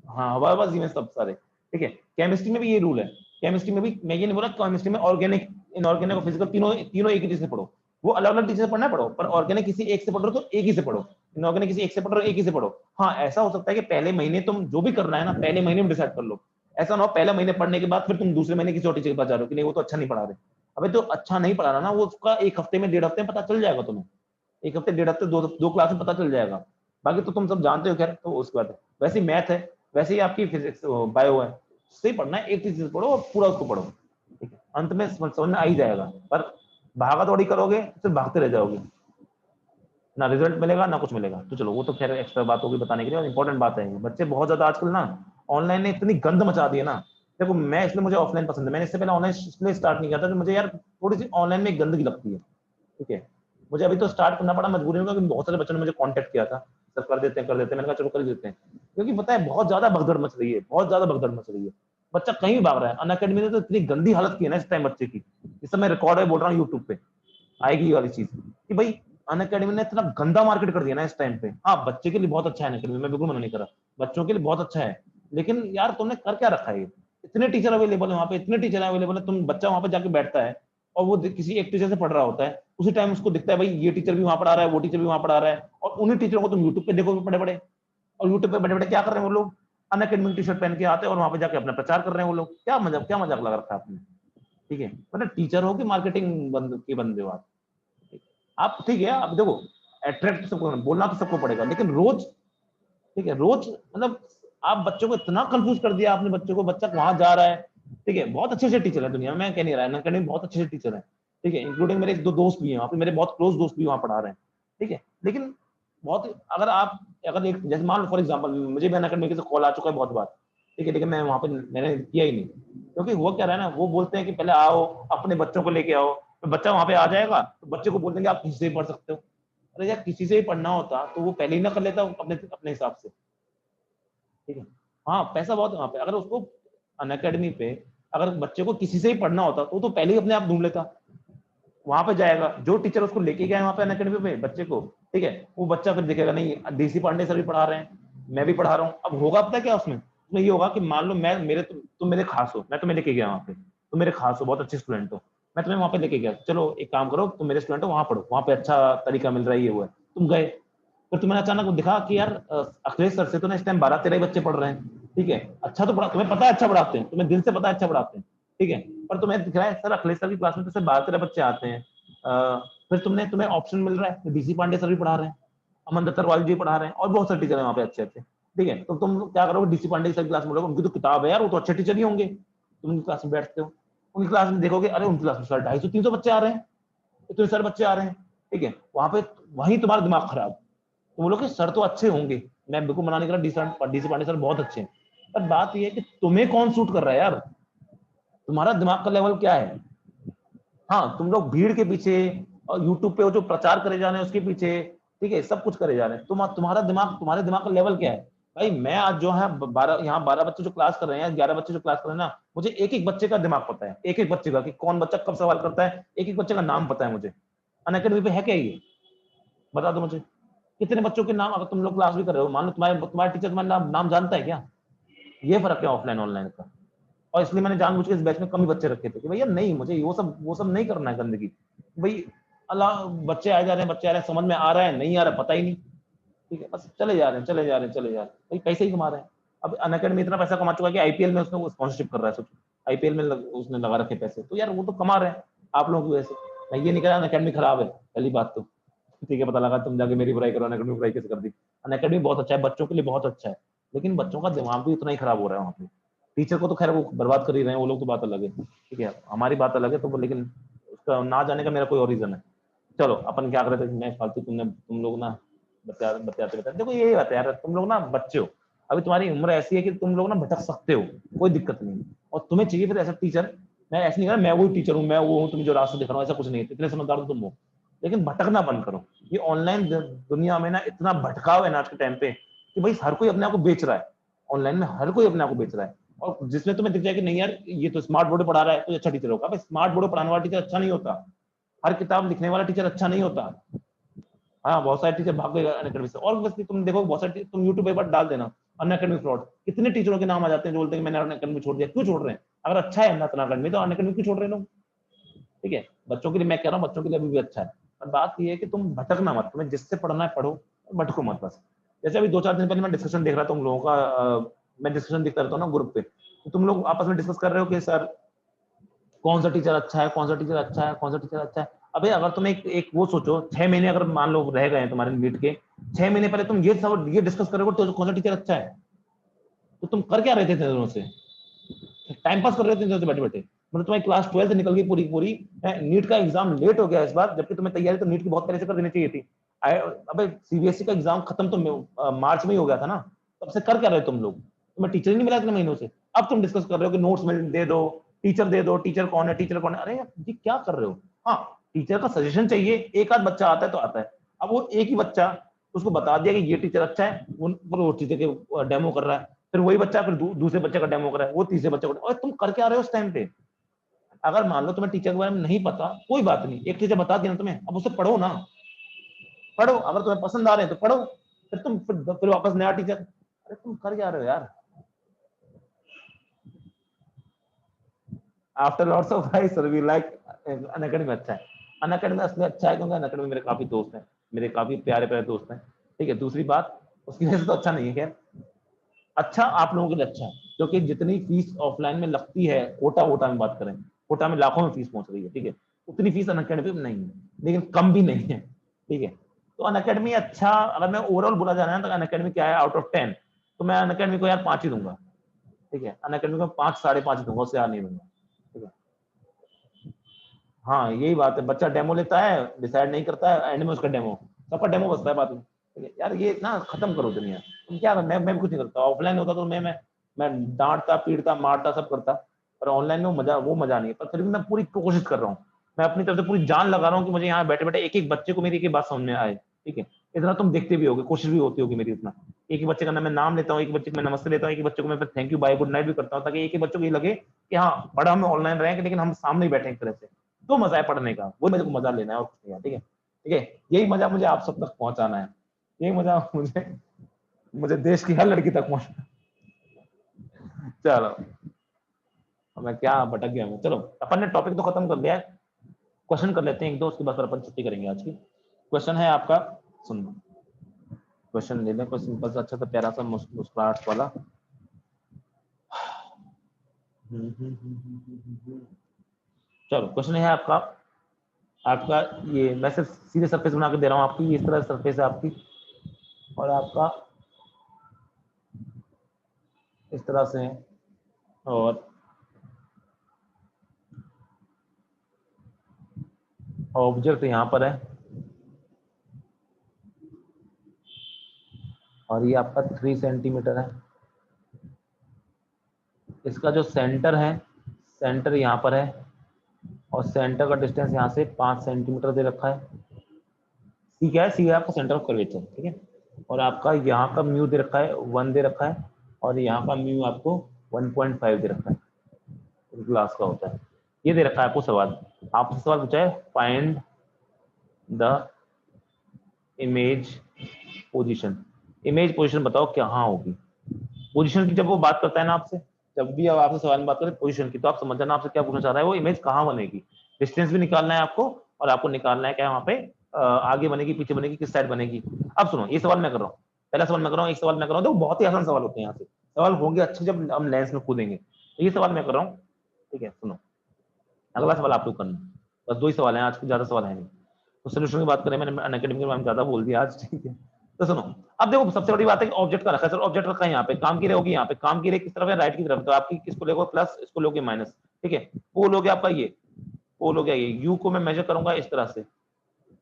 हाँ हवाबाजी में सब सारे, ठीक है। केमिस्ट्री में भी ये रूल है। केमिस्ट्री में भी मैं ये नहीं बोला केमिस्ट्री में ऑर्गेनिक, इनऑर्गेनिक और फिजिकल तीनों तीनों एक ही टीचर से पढ़ो। वो अलग अलग टीचर से पढ़ना पढ़ो, पर ऑर्गेनिक किसी एक से पढ़ रहे हो तो एक ही से पढ़ो, इनऑर्गेनिक किसी एक से पढ़ रहे हो एक ही से पढ़ो। हाँ ऐसा हो सकता है कि पहले महीने तुम जो भी करना है ना पहले महीने में डिसाइड कर लो। ऐसा ना हो पहले महीने पढ़ने के बाद फिर तुम दूसरे महीने किसी और टीचर के पास जा रहे हो कि नहीं वो तो अच्छा नहीं पढ़ा रहे। अबे तो अच्छा नहीं पढ़ा रहा ना, वो उसका 1 हफ्ते में 1.5 हफ्ते में पता चल जाएगा तुम्हें। 1 हफ्ते 1.5 हफ्ते दो क्लास में पता चल जाएगा। बाकी तो तुम सब जानते हो, खैर तो उसके बाद वैसे ही मैथ है, वैसे ही आपकी फिजिक्स बायो है, सही पढ़ना है, एक चीज पढ़ो और पूरा उसको पढ़ो, ठीक है। अंत में समझ में आ ही जाएगा। पर भागा दौड़ी करोगे तो सिर्फ भागते रह जाओगे, ना रिजल्ट मिलेगा ना कुछ मिलेगा। तो चलो वो तो खैर एक्स्ट्रा बात होगी बताने के लिए, और इंपॉर्टेंट बात है। बच्चे बहुत ज्यादा आजकल ना ऑनलाइन ने इतनी गंद मचा दी है ना। देखो मैं इसलिए मुझे ऑफलाइन पसंद है, मैंने इससे पहले ऑनलाइन इसलिए स्टार्ट नहीं किया था कि मुझे यार थोड़ी सी ऑनलाइन में गंदगी लगती है, ठीक है। मुझे अभी तो स्टार्ट करना पड़ा मजबूरी में, क्योंकि बहुत सारे बच्चों ने मुझे कांटेक्ट किया था, सर कर देते हैं, मैंने कहा चलो कर देते हैं। क्योंकि पता है बहुत ज्यादा भगदड़ मच रही है, बहुत ज्यादा भगदड़ मच रही है। बच्चा कहीं भी भाग रहा है। अनअकैडमी ने तो इतनी गंदी हालत की है ना इस टाइम बच्चे की, इस समय रिकॉर्ड है बोल रहा हूँ यूट्यूब पे आएगी ये वाली चीज, कि भाई अनअकैडमी ने इतना गंदा मार्केट कर दिया ना इस टाइम पे। हाँ बच्चे के लिए बहुत अच्छा है अनअकैडमी, मैं बिल्कुल मना नहीं कर रहा, बच्चों के लिए बहुत अच्छा है। लेकिन यार तुमने कर क्या रखा है, इतने टीचर अवेलेबल है वहाँ पे, इतने टीचर अवेलेबल है, तुम बच्चा वहाँ पे जाके बैठता है और वो किसी एक टीचर से पढ़ रहा होता है, उसी टाइम उसको दिखता है भाई ये टीचर भी वहाँ पढ़ा रहा है, वो टीचर भी वहाँ पढ़ा रहा है, और उन्हीं टीचरों को तुम यूट्यूब पे देखोगे बड़े बड़े। और यूट्यूब पे बड़े बड़े क्या कर रहे हैं वो लोग, अनअकैडमी टी शर्ट पहन के आते हैं और वहाँ पे जाके अपना प्रचार कर रहे हैं वो लोग। क्या मजाक लगा रखा है आपने, ठीक है। मतलब टीचर हो कि मार्केटिंग के बंदे हो आप, ठीक है। आप देखो अट्रैक्ट सबको बोलना तो सबको पड़ेगा, लेकिन रोज, ठीक है, रोज मतलब आप बच्चों को इतना कंफ्यूज कर दिया आपने, बच्चों को, बच्चा वहां जा रहा है, ठीक है। बहुत अच्छे अच्छे टीचर है दुनिया में, मैं कह नहीं रहा है ना, कहने बहुत अच्छे अच्छे टीचर है, ठीक है। इंक्लूडिंग मेरे 1-2 दोस्त भी हैं वहाँ पे, मेरे बहुत क्लोज दोस्त भी वहाँ पढ़ा रहे हैं, ठीक है। लेकिन बहुत अगर आप अगर एक जैसे मान लो फॉर एग्जाम्पल मुझे भी अनअकैडमी से कॉल आ चुका है बहुत बार, ठीक है, लेकिन मैं वहाँ पे मैंने किया ही नहीं। क्योंकि वो क्या रहा है ना, वो बोलते हैं कि पहले आओ अपने बच्चों को लेके आओ, तो बच्चा वहाँ पे आ जाएगा तो बच्चे को बोल देंगे आप किसी से भी पढ़ सकते हो। अरे यार किसी से ही पढ़ना होता तो वो पहले ही ना कर लेता अपने अपने हिसाब से, ठीक है। हाँ पैसा बहुत है वहाँ पे, अगर उसको अनअकैडमी पे अगर बच्चे को किसी से ही पढ़ना होता तो वो तो पहले ही अपने आप ढूंढ लेता, वहां पे जाएगा, जो टीचर उसको लेके गया है वहां पे अनअकैडमी पे बच्चे को, ठीक है, वो बच्चा फिर दिखेगा नहीं डीसी पांडे सर भी पढ़ा रहे हैं, मैं भी पढ़ा रहा हूँ। अब होगा पता है क्या उसमें, उसमें ये होगा कि मान लो मैं मेरे तुम मेरे खास हो, मैं तुम्हें लेके गया वहां पे, तुम मेरे खास हो, बहुत अच्छे स्टूडेंट हो, मैं तुम्हें वहां पे लेके गया, चलो एक काम करो तुम मेरे स्टूडेंट हो, वहां पढ़ो, वहां पे अच्छा तरीका मिल रहा है, ये वो है, तुम गए, फिर तुम्हें अचानक दिखा कि यार अखिलेश सर से तो ना इस टाइम 12-13 ही बच्चे पढ़ रहे हैं, ठीक है, अच्छा तो पढ़ा, तुम्हें पता है अच्छा पढ़ाते हैं, तुम्हें दिल से पता है अच्छा पढ़ाते हैं, ठीक है, पर तुम्हें दिख रहा है सर अखिलेश सर की क्लास में तो सिर्फ 12-13 बच्चे आते हैं, फिर तुम्हें ऑप्शन मिल रहा है डीसी पांडे सर भी पढ़ा रहे हैं, अमन दत्तरवाल जी पढ़ा रहे हैं, और बहुत सारे टीचर हैं वहाँ पे अच्छे अच्छे, ठीक है, तो तुम क्या करोगे, डीसी पांडे सर की क्लास में बोलोगे उनकी तो किताब है यार, वो तो अच्छे टीचर ही होंगे, तुम उनकी क्लास में बैठते हो, उनकी क्लास में देखोगे अरे उनकी क्लास में सर 250-300 बच्चे आ रहे हैं, इतने सारे बच्चे आ रहे हैं, ठीक है, वहां पे वहीं तुम्हारा दिमाग खराब, तुम बोलोगे सर तो अच्छे होंगे, मैं बिल्कुल मना नहीं कर रहा, डीसी पांडे सर बहुत अच्छे हैं, पर बात यह है कि तुम्हें कौन सूट कर रहा है यार, तुम्हारा दिमाग का लेवल क्या है। हाँ तुम लोग भीड़ के पीछे और यूट्यूब पे वो जो प्रचार करे जा रहे हैं उसके पीछे, ठीक है, सब कुछ करे जा रहे हैं, तुम्हारे दिमाग का लेवल क्या है। भाई मैं आज जो है 12 यहाँ 12 बच्चे जो क्लास कर रहे हैं, 11 बच्चे जो क्लास कर रहे हैं ना, मुझे एक एक बच्चे का दिमाग पता है, एक एक बच्चे का कि कौन बच्चा कब सवाल करता है, एक एक बच्चे का नाम पता है मुझे। अनअकैडमी पे है क्या ये, बता दो मुझे, कितने बच्चों के नाम, अगर तुम लोग क्लास भी कर रहे हो, मान लो तुम्हारे टीचर तुम्हारा नाम जानता है क्या, ये फर्क है ऑफलाइन ऑनलाइन का। और इसलिए मैंने जानबूझ के इस बैच में कम ही बच्चे रखे थे कि भैया नहीं, मुझे वो सब नहीं करना है गंदगी, भाई अल्लाह बच्चे आ जा रहे हैं, बच्चे आ रहे हैं, समझ में आ रहा है नहीं आ रहा पता ही नहीं, ठीक है, बस चले जा रहे हैं चले जा रहे हैं चले जा रहे हैं, भाई पैसे ही कमा रहे हैं। अब अनअकैडमी इतना पैसा कमा चुका है कि आईपीएल में उसने स्पॉन्सरशिप कर रहा है, सोचो आईपीएल में उसने लगा रखे पैसे, तो यार वो तो कमा रहे हैं आप लोगों की वजह से। मैं ये नहीं कह रहा अनअकैडमी खराब है, पहली बात तो, ठीक है, पता लगा तुम जाके मेरी बुराई करो, अनअकैडमी बुराई कैसे कर दी, अनअकैडमी बहुत अच्छा है, बच्चों के लिए बहुत अच्छा है, लेकिन बच्चों का दिमाग भी उतना ही खराब हो रहा है वहाँ पे। टीचर को तो खैर वो बर्बाद कर ही रहे हैं वो लोग, तो बात अलग है, ठीक है, हमारी बात अलग है, तो लेकिन उसका ना जाने का मेरा कोई और रीजन है। चलो अपन क्या कर रहे थे, मैं फालतू तुम लोग ना बताते बताते, देखो यही बात है यार, तुम लोग ना बच्चे हो, अभी तुम्हारी उम्र ऐसी है कि तुम लोग ना भटक सकते हो, कोई दिक्कत नहीं, और तुम्हें चाहिए फिर ऐसा टीचर, मैं ऐसे नहीं कह रहा मैं वही टीचर हूँ, मैं वो हूँ, तुम जो रास्ता दिख रहा हूँ, ऐसा कुछ नहीं है, इतने समझदार तो तुम हो, लेकिन भटकना बंद करो। ये ऑनलाइन दुनिया में ना इतना भटकाव है ना आज के टाइम पे, कि भाई हर कोई अपने आप को बेच रहा है, ऑनलाइन में हर कोई अपने आप को बेच रहा है, और जिसमें तुम्हें दिख जाए कि नहीं यार ये तो स्मार्ट बोर्ड पढ़ा रहा है तो अच्छा टीचर होगा, स्मार्ट बोर्ड पढ़ाने वाला टीचर अच्छा नहीं होता, हर किताब लिखने वाला टीचर अच्छा नहीं होता। हाँ बहुत सारे टीचर भाग गए अनअकैडमी से, और बस तुम देखो बहुत सारे तुम यूट्यूब पे डाल देना अनअकैडमी फ्रॉड, कितने टीचरों के नाम आ जाते हैं जो बोलते हैं कि मैंने अनअकैडमी छोड़ दिया, क्यों छोड़ रहे हैं, अगर अच्छा है अनअकैडमी तो अनअकैडमी क्यों छोड़ रहे हैं लोग, ठीक है, बच्चों के लिए मैं कह रहा हूँ, बच्चों के लिए अभी भी अच्छा है, पर बात ये है कि तुम भटकना मत, तुम्हें जिससे पढ़ना है पढ़ो, भटको मत बस। जैसे अभी 2-4 दिन पहले मैं डिस्कशन देख रहा था तुम लोगों का, मैं डिस्कशन देखता रहता हूँ ना ग्रुप पे, तो तुम लोग आपस में डिस्कस कर रहे हो कि सर कौन सा टीचर अच्छा है, कौन सा टीचर अच्छा है, कौन सा टीचर अच्छा है। अबे अगर तुम एक वो सोचो, 6 महीने अगर मान लो रह गए हैं तुम्हारे नीट के, 6 महीने पहले तुम ये डिस्कस करोगे तो कौन सा टीचर अच्छा है, तो तुम कर क्या रहे थे दोनों से, टाइम पास कर रहे थे बैठे बैठे, मतलब तुम्हारी क्लास 12 निकल गई पूरी पूरी, नीट का एग्जाम लेट हो गया इस बार, जबकि तुम्हें तैयारी तो नीट की बहुत पहले से कर देनी चाहिए थी। अबे सीबीएसई का एग्जाम खत्म तो मार्च में ही हो गया था ना, तब से कर क्या रहे तुम लोग, तुम्हें टीचर ही नहीं मिला इतने महीनों से, अब तुम डिस्कस कर रहे हो कि नोट्स में दे दो, टीचर दे दो, टीचर कौन है, टीचर कौन है, अरे ये क्या कर रहे हो। हाँ टीचर का सजेशन चाहिए, एक आध बच्चा आता है तो आता है, अब वो एक ही बच्चा उसको बता दिया कि ये टीचर अच्छा है, वो टीचर के डेमो कर रहा है, फिर वही बच्चा फिर दूसरे बच्चे का डेमो कर रहा है, वो तीसरे बच्चे का, और तुम करके आ रहे हो उस टाइम पे। अगर मान लो तुम्हें टीचर के बारे में नहीं पता, कोई बात नहीं, एक टीचर बता दिया ना तुम्हें, अब उसे पढ़ो ना, पढ़ो, अगर तुम्हें पसंद आ रहे हैं तो पढ़ो, फिर वापस नया टीचर, अरे तुम कर क्या रहे हो यार। After lots of hi sir we like Unacademy अच्छा है, अनअकैडमी इसलिए अच्छा है क्योंकि अनअकैडमी मेरे काफी दोस्त हैं, मेरे काफी प्यारे प्यारे दोस्त हैं, ठीक है, दूसरी बात उसकी वजह से तो अच्छा नहीं है, खैर अच्छा आप लोगों के लिए अच्छा है, क्योंकि जितनी फीस ऑफलाइन में लगती है, कोटा वोटा में बात करें, कोटा में लाखों में फीस पहुंच रही है, ठीक है, उतनी फीस अनअकैडमी में नहीं है, लेकिन कम भी नहीं है, ठीक है, तो अनअकैडमी अच्छा, अगर मैं ओवरऑल बोला जा रहा है तो अनअकैडमी क्या है आउट ऑफ 10, तो मैं अनअकैडमी को यार 5 ही दूंगा, ठीक है, अनअकैडमी को 5 5.5 दूंगा, उससे यार नहीं दूंगा, ठीक है। हाँ यही बात है, बच्चा डेमो लेता है, डिसाइड नहीं करता है, एंड में उसका डेमो, सबका डेमो बचता है बाद में, ठीक है यार, ये ना खत्म करो दुनिया, तुम क्या कर, मैं भी कुछ नहीं करता, ऑफलाइन होता तो मैं डांटता पीटता मारता सब करता, पर ऑनलाइन में वो मजा नहीं है, पर फिर भी मैं पूरी कोशिश कर रहा हूँ, मैं अपनी तरफ से पूरी जान लगा रहा हूँ कि मुझे यहाँ बैठे बैठे एक एक बच्चे को मेरी एक बात समझ में आए, ठीक है, इतना तुम देखते भी होगे, कोशिश भी होती होगी मेरी, इतना एक ही बच्चे का मैं नाम लेता हूँ, एक ही बच्चे को मैं नमस्ते लेता हूँ, एक ही बच्चे को मैं thank you bye good night भी करता हूँ, ताकि एक ही बच्चों को ये लगे कि हाँ बड़ा हम ऑनलाइन रहे लेकिन हम सामने ही बैठे एक तरह से, तो मजा है पढ़ने का, वो मेरे को मजा लेना है और कुछ नहीं है। ठीक है, ठीक है, यही मजा मुझे आप सब तक पहुंचाना है, यही मजा मुझे मुझे देश की हर लड़की तक पहुंचाना। चलो मैं क्या भटक गया मैं। चलो अपन ने टॉपिक तो खत्म कर लिया है, क्वेश्चन कर लेते हैं एक दो, उसके बाद फिर अपन छुट्टी करेंगे आज की। क्वेश्चन है आपका, सुन क्वेश्चन ले लें, क्वेश्चन बस अच्छा सा प्यारा सा मुस्कुराहट वाला। चलो क्वेश्चन है आपका, आपका ये मैं सिर्फ सीधे सरफेस बना के दे रहा हूँ आपकी, इस तरह सरफेस है आपकी, और आपका इस तरह से है, और ऑब्जेक्ट यहाँ पर है, और ये आपका 3 सेंटीमीटर है। इसका जो सेंटर है, सेंटर यहाँ पर है, और सेंटर का डिस्टेंस यहाँ से 5 सेंटीमीटर दे रखा है। सी क्या है, सी है आपका सेंटर ऑफ कर्वेचर। ठीक है, और आपका यहाँ का म्यू दे रखा है 1 दे रखा है, और यहाँ का म्यू आपको 1.5 दे रखा है, ग्लास का होता है। ये दे रखा है आपको सवाल, आपसे सवाल पूछा है find the image position. Image position बताओ कहाँ होगी। पोजीशन की जब वो बात करता है ना आपसे, जब भी अब आपसे सवाल में बात करें पोजीशन की, तो आप समझ जाना आपसे क्या पूछना चाह रहा है, वो इमेज कहाँ बनेगी। डिस्टेंस भी निकालना है आपको, और आपको निकालना है क्या वहाँ पे आगे बनेगी, पीछे बनेगी, किस साइड बनेगी। अब सुनो, ये सवाल मैं कर रहा हूँ, पहला सवाल मैं कर रहा हूँ, एक सवाल मैं कर रहा हूँ, तो बहुत ही आसान सवाल होते हैं यहाँ से, सवाल होंगे अच्छे जब हम लेंस में कूदेंगे। तो ये सवाल मैं कर रहा हूँ, ठीक है, सुनो। अगला सवाल आप लोग करना, बस 2 ही सवाल हैं आज के, ज्यादा सवाल है नहीं। तो सोल्यूशन की बात करें, मैंने अनअकैडमी के बारे में ज्यादा बोल दिया आज, ठीक है। तो सुनो, अब देखो सबसे बड़ी बात है कि ऑब्जेक्ट का रखा है, सर ऑब्जेक्ट रखा है यहाँ पे, काम की रे होगी यहाँ पे, काम की रे किस तरफ है, राइट की तरफ, तो आपकी किसको लोगे प्लस, इसको लोगे माइनस। ठीक है, पोल हो गया आपका ये, पोल हो गया ये, यू को मैं मेजर करूंगा इस तरह से,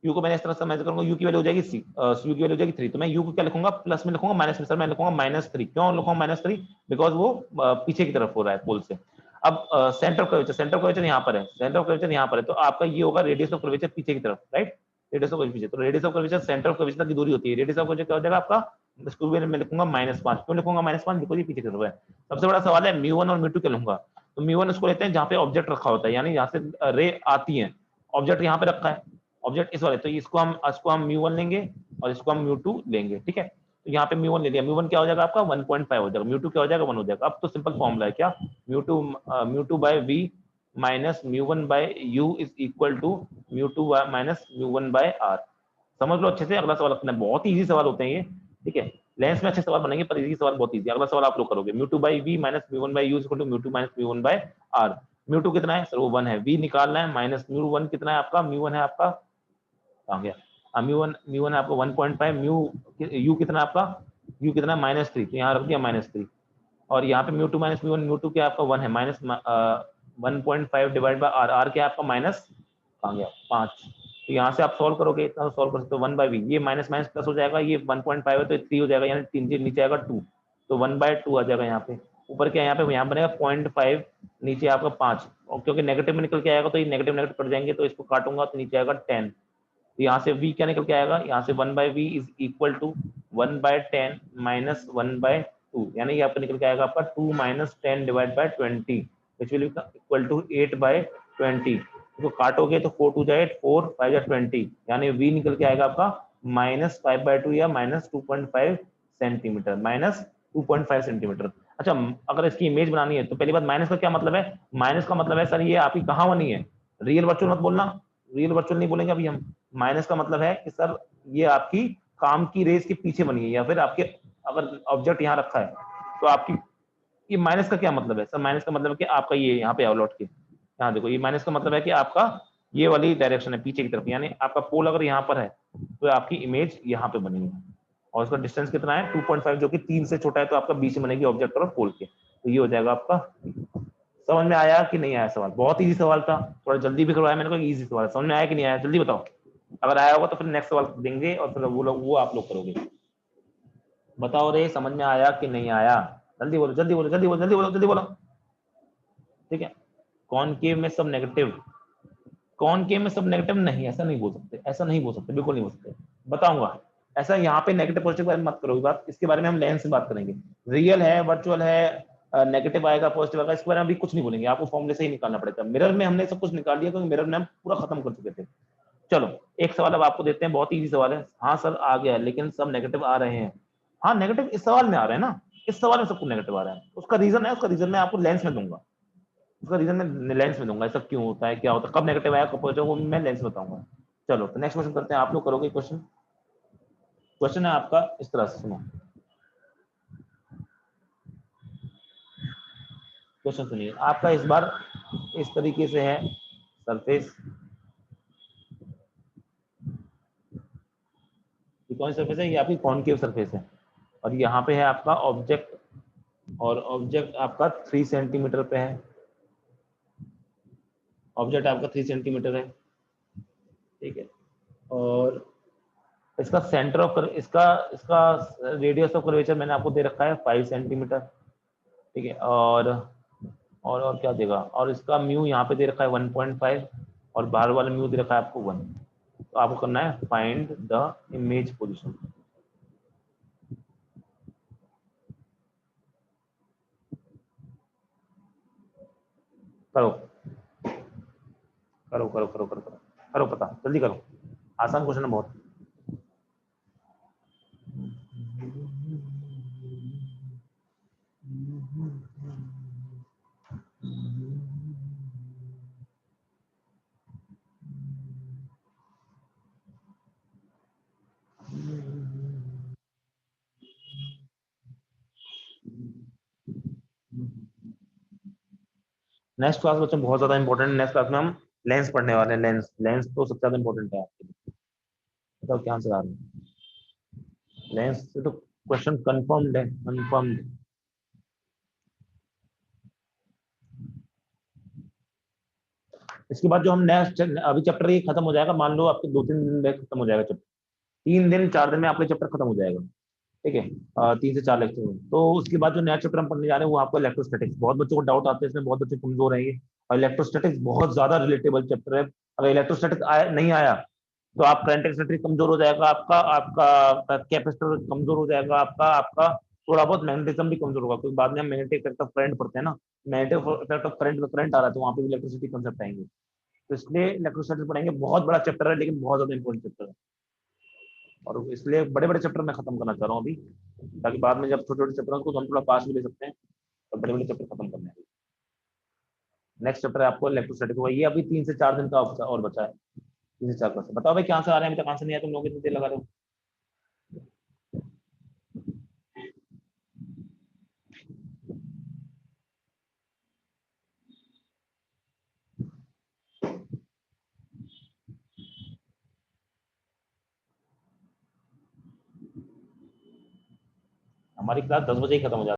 यू को मैंने इस तरह से मेजर करूंगा, यू की वैल्यू हो जाएगी सी, यू की वैल्यू हो जाएगी 3, तो मैं यू को क्या लिखूंगा, प्लस में लिखूंगा माइनस में, सर मैं लिखूंगा -3। क्यों लिखूंगा -3, बिकॉज वो पीछे की तरफ हो रहा है पोल से। अब centre of curvature, centre of curvature यहाँ पर है, सेंटर ऑफ कर्वेचर यहाँ पर है, तो आपका ये होगा रेडियस ऑफ कर्वेचर पीछे की तरफ, राइट, रेडियस ऑफ कर्वेचर पीछे, तो radius of curvature centre of curvature की दूरी होती है, रेडियस ऑफ कर्वेचर क्या हो जाएगा आपका, इसको भी मैं लिखूंगा -5। क्यों लिखूंगा -5, बिकॉज ये पीछे की तरफ है। सबसे बड़ा सवाल है μ1 और μ2 क्या लूंगा, तो μ1 उसको लेते हैं जहाँ पे ऑब्जेक्ट रखा होता है, यानी यहाँ से रे आती है, ऑब्जेक्ट यहाँ पे रखा है, ऑब्जेक्ट इस वाले, तो इसको हम μ1 लेंगे और इसको हम μ2 लेंगे। ठीक है, तो यहाँ पे μ1 ले लिया, μ1 क्या हो जाएगा आपका 1.5 हो जाएगा, μ2 क्या हो जाएगा 1 हो जाएगा। अब तो सिंपल फॉर्मूला है क्या, μ2 by v minus μ1 by u is equal to μ2 minus μ1 by r। समझ लो अच्छे से, अगला सवाल अपना, बहुत इजी सवाल होते हैं ये। ठीक है, लेंस में अच्छे सवाल बनेंगे, पर इजी सवाल बहुत इजी। अगला सवाल आप लोग करोगे, μ2 by v minus μ1 by u is equal to μ2 minus μ1 by r। μ2 कितना है सर, वो 1 है, v निकालना है, माइनस μ1 कितना है आपका, μ1 है आपका, कहाँ गया, म्यू वन है आपका 1.5, यू कितना आपका, यू कितना -3, तो यहाँ रख दिया -3, और यहाँ पे μ2 माइनस μ1 क्या आपका 1 है, minus 1.5 divide by r, r क्या है आपका माइनस, कहाँ गया 5। तो यहाँ से आप सॉल्व करोगे, इतना सॉल्व कर सकते हो, 1 बाय वी, ये माइनस माइनस प्लस हो जाएगा, ये 1.5 है तो 3 हो जाएगा, यानी 3 नीचे आएगा 2, तो 1/2 आ जाएगा यहाँ पे। ऊपर क्या यहाँ पे, यहाँ बनेगा 0.5, नीचे आपका 5, और क्योंकि नेगेटिव में निकल के आएगा तो ये नेगेटिव नेगेटिव कट जाएंगे, तो इसको काटूंगा तो नीचे आएगा 10। तो यहाँ से v क्या निकल के आएगा, यहाँ से 1/v is equal to 1/10 minus 1/2, यानी ये आपका निकल के आएगा आपका 2 minus 10 divide by 20, which will equal to 8/20। इसको काटोगे तो 4 2 जाए 4 5 जा 20, यानी v निकल के आएगा आपका -5/2 या -2.5 सेंटीमीटर, -2.5 सेंटीमीटर। अच्छा, अगर इसकी इमेज बनानी है तो पहली बात, माइनस का क्या मतलब है, माइनस का मतलब है सर ये आपकी कहाँ बनी है, रियल वर्चुअल मत बोलना, रियल वर्चुअल नहीं बोलेंगे अभी हम। माइनस का मतलब है कि सर ये आपकी काम की रेस के पीछे बनी है, या फिर आपके अगर ऑब्जेक्ट यहाँ रखा है तो आपकी, ये माइनस का क्या मतलब है सर, माइनस का मतलब है कि आपका ये यहाँ पे आओ लौट के, यहाँ देखो, ये माइनस का मतलब है कि आपका ये वाली डायरेक्शन है पीछे की तरफ, यानी आपका पोल अगर यहाँ पर है तो आपकी इमेज यहाँ पे बनेगी, और उसका डिस्टेंस कितना है 2.5, जो कि 3 से छोटा है, तो आपका बीच में बनेगी ऑब्जेक्ट और पोल के, तो ये हो जाएगा आपका। समझ में आया कि नहीं आया सवाल, बहुत इजी सवाल था, थोड़ा जल्दी भी करवाया मैंने को, इजी सवाल, समझ में आया कि नहीं आया, जल्दी बताओ। अगर आया होगा तो फिर नेक्स्ट सवाल देंगे, और फिर वो आप लोग करोगे। बताओ रे, समझ में आया कि नहीं आया, जल्दी बोलो जल्दी बोलो जल्दी बोलो जल्दी बोलो जल्दी बोलो। ठीक है, कॉनकेव में सब नेगेटिव, कॉनकेव में सब नेगेटिव नहीं, ऐसा नहीं बोल सकते, ऐसा नहीं बोल सकते, बिल्कुल नहीं बोल सकते, बताऊंगा। ऐसा यहाँ पे नेगेटिव पॉजिटिव बारे में मत करो, बात इसके बारे में हम लेंस से बात करेंगे, रियल है वर्चुअल है नेगेटिव आएगा पॉजिटिव आएगा, इसके बारे में अभी कुछ नहीं बोलेंगे, आपको फॉर्मूले से ही निकालना पड़ेगा। मिरर में हमने सब कुछ निकाल लिया क्योंकि मिरर में हम पूरा खत्म कर चुके थे। चलो एक सवाल अब आपको देते हैं, बहुत इजी सवाल है। हाँ सर आ गया है, लेकिन सब नेगेटिव आ रहे हैं। हाँ नेगेटिव इस सवाल में आ रहे हैं ना, इस सवाल में सब कुछ नेगेटिव आ रहा है। उसका रीजन है, उसका रीजन मैं आपको लेंस में दूंगा, उसका रीजन मैं लेंस में दूंगा, ऐसा क्यों होता है, क्या होता है, कब नेगेटिव आया कब पॉजिटिव, वो मैं लेंस में बताऊंगा। चलो तो नेक्स्ट क्वेश्चन करते हैं, आप लोग करोगे क्वेश्चन। क्वेश्चन है आपका इस तरह से, सुनो क्वेश्चन सुनिए आपका इस बार इस तरीके से है। सरफेस, ये कौन सी सरफेस है, ये आपकी कॉनकेव सरफेस है। और यहाँ पे है आपका ऑब्जेक्ट, और ऑब्जेक्ट आपका 3 सेंटीमीटर पे है। ऑब्जेक्ट आपका 3 सेंटीमीटर है, ठीक है। और इसका सेंटर ऑफ इसका इसका रेडियस ऑफ कर्वेचर मैंने आपको दे रखा है 5 सेंटीमीटर, ठीक है। और क्या देगा, और इसका म्यू यहाँ पे दे रखा है 1.5, और बाहर वाला म्यू दे रखा है आपको 1। तो आपको करना है फाइंड द इमेज पोजीशन। करो करो करो करो करो करो करो, पता जल्दी करो, आसान क्वेश्चन है बहुत। नेक्स्ट क्लास बच्चों बहुत ज्यादा इंपॉर्टेंट है, नेक्स्ट क्लास में हम लेंस पढ़ने वाले हैं। लेंस लेंस तो सबसे ज्यादा इंपॉर्टेंट है आपके लिए। बताओ क्या आंसर आ रहा है, लेंस से तो क्वेश्चन कंफर्म्ड है, कंफर्म्ड। इसके बाद जो हम नेक्स्ट अभी चैप्टर ये खत्म हो जाएगा, मान लो आपके 2-3 दिन में खत्म हो जाएगा चैप्टर, 3 दिन 4 दिन में आपका चैप्टर खत्म हो जाएगा, ठीक है। 3 से 4 लेक्चर में, तो उसके बाद जो नया चैप्टर हम पढ़ने जा रहे हैं वो आपको इलेक्ट्रोस्टैटिक्स। बहुत बच्चों को डाउट आते हैं इसमें, बहुत बच्चे कमजोर हैं ये, और इलेक्ट्रोस्टैटिक्स बहुत ज्यादा रिलेटेबल चैप्टर है। अगर इलेक्ट्रोस्टैटिक्स नहीं आया तो आप करंट इलेक्ट्रिसिटी कमजोर हो जाएगा आपका, आपका कैपेसिटर कमजोर हो जाएगा आपका, आपका थोड़ा बहुत मैग्नेटिज्म भी कमजोर होगा, क्योंकि बाद में हम मैग्नेटिक इफेक्ट ऑफ करंट पढ़ते हैं ना, मैग्नेटिक इफेक्ट ऑफ करंट में करंट आ रहा है तो वहाँ पे भी इलेक्ट्रिसिटी कंसेप्ट आएंगे। तो इसलिए इलेक्ट्रोस्टैटिक्स पढ़ेंगे, बहुत बड़ा चैप्टर है लेकिन बहुत ज्यादा इंपॉर्टेंट चैप्टर है, और इसलिए बड़े बड़े चैप्टर मैं खत्म करना चाह रहा हूँ अभी, ताकि बाद में जब छोटे छोटे चैप्टर को तो हम थोड़ा पास भी ले सकते हैं, और बड़े बड़े चैप्टर खत्म करने हैं। नेक्स्ट चैप्टर है आपको इलेक्ट्रोस्टैटिक हुआ, ये अभी 3 से 4 दिन का और बचा है, 3 से 4 बताओ भाई क्या आंसर आ रहे हैं, अभी तक आंसर नहीं आया तुम लोग इतनी देर लगा रहे हो। हमारी क्लास 10 बजे ही खत्म हो जाती है।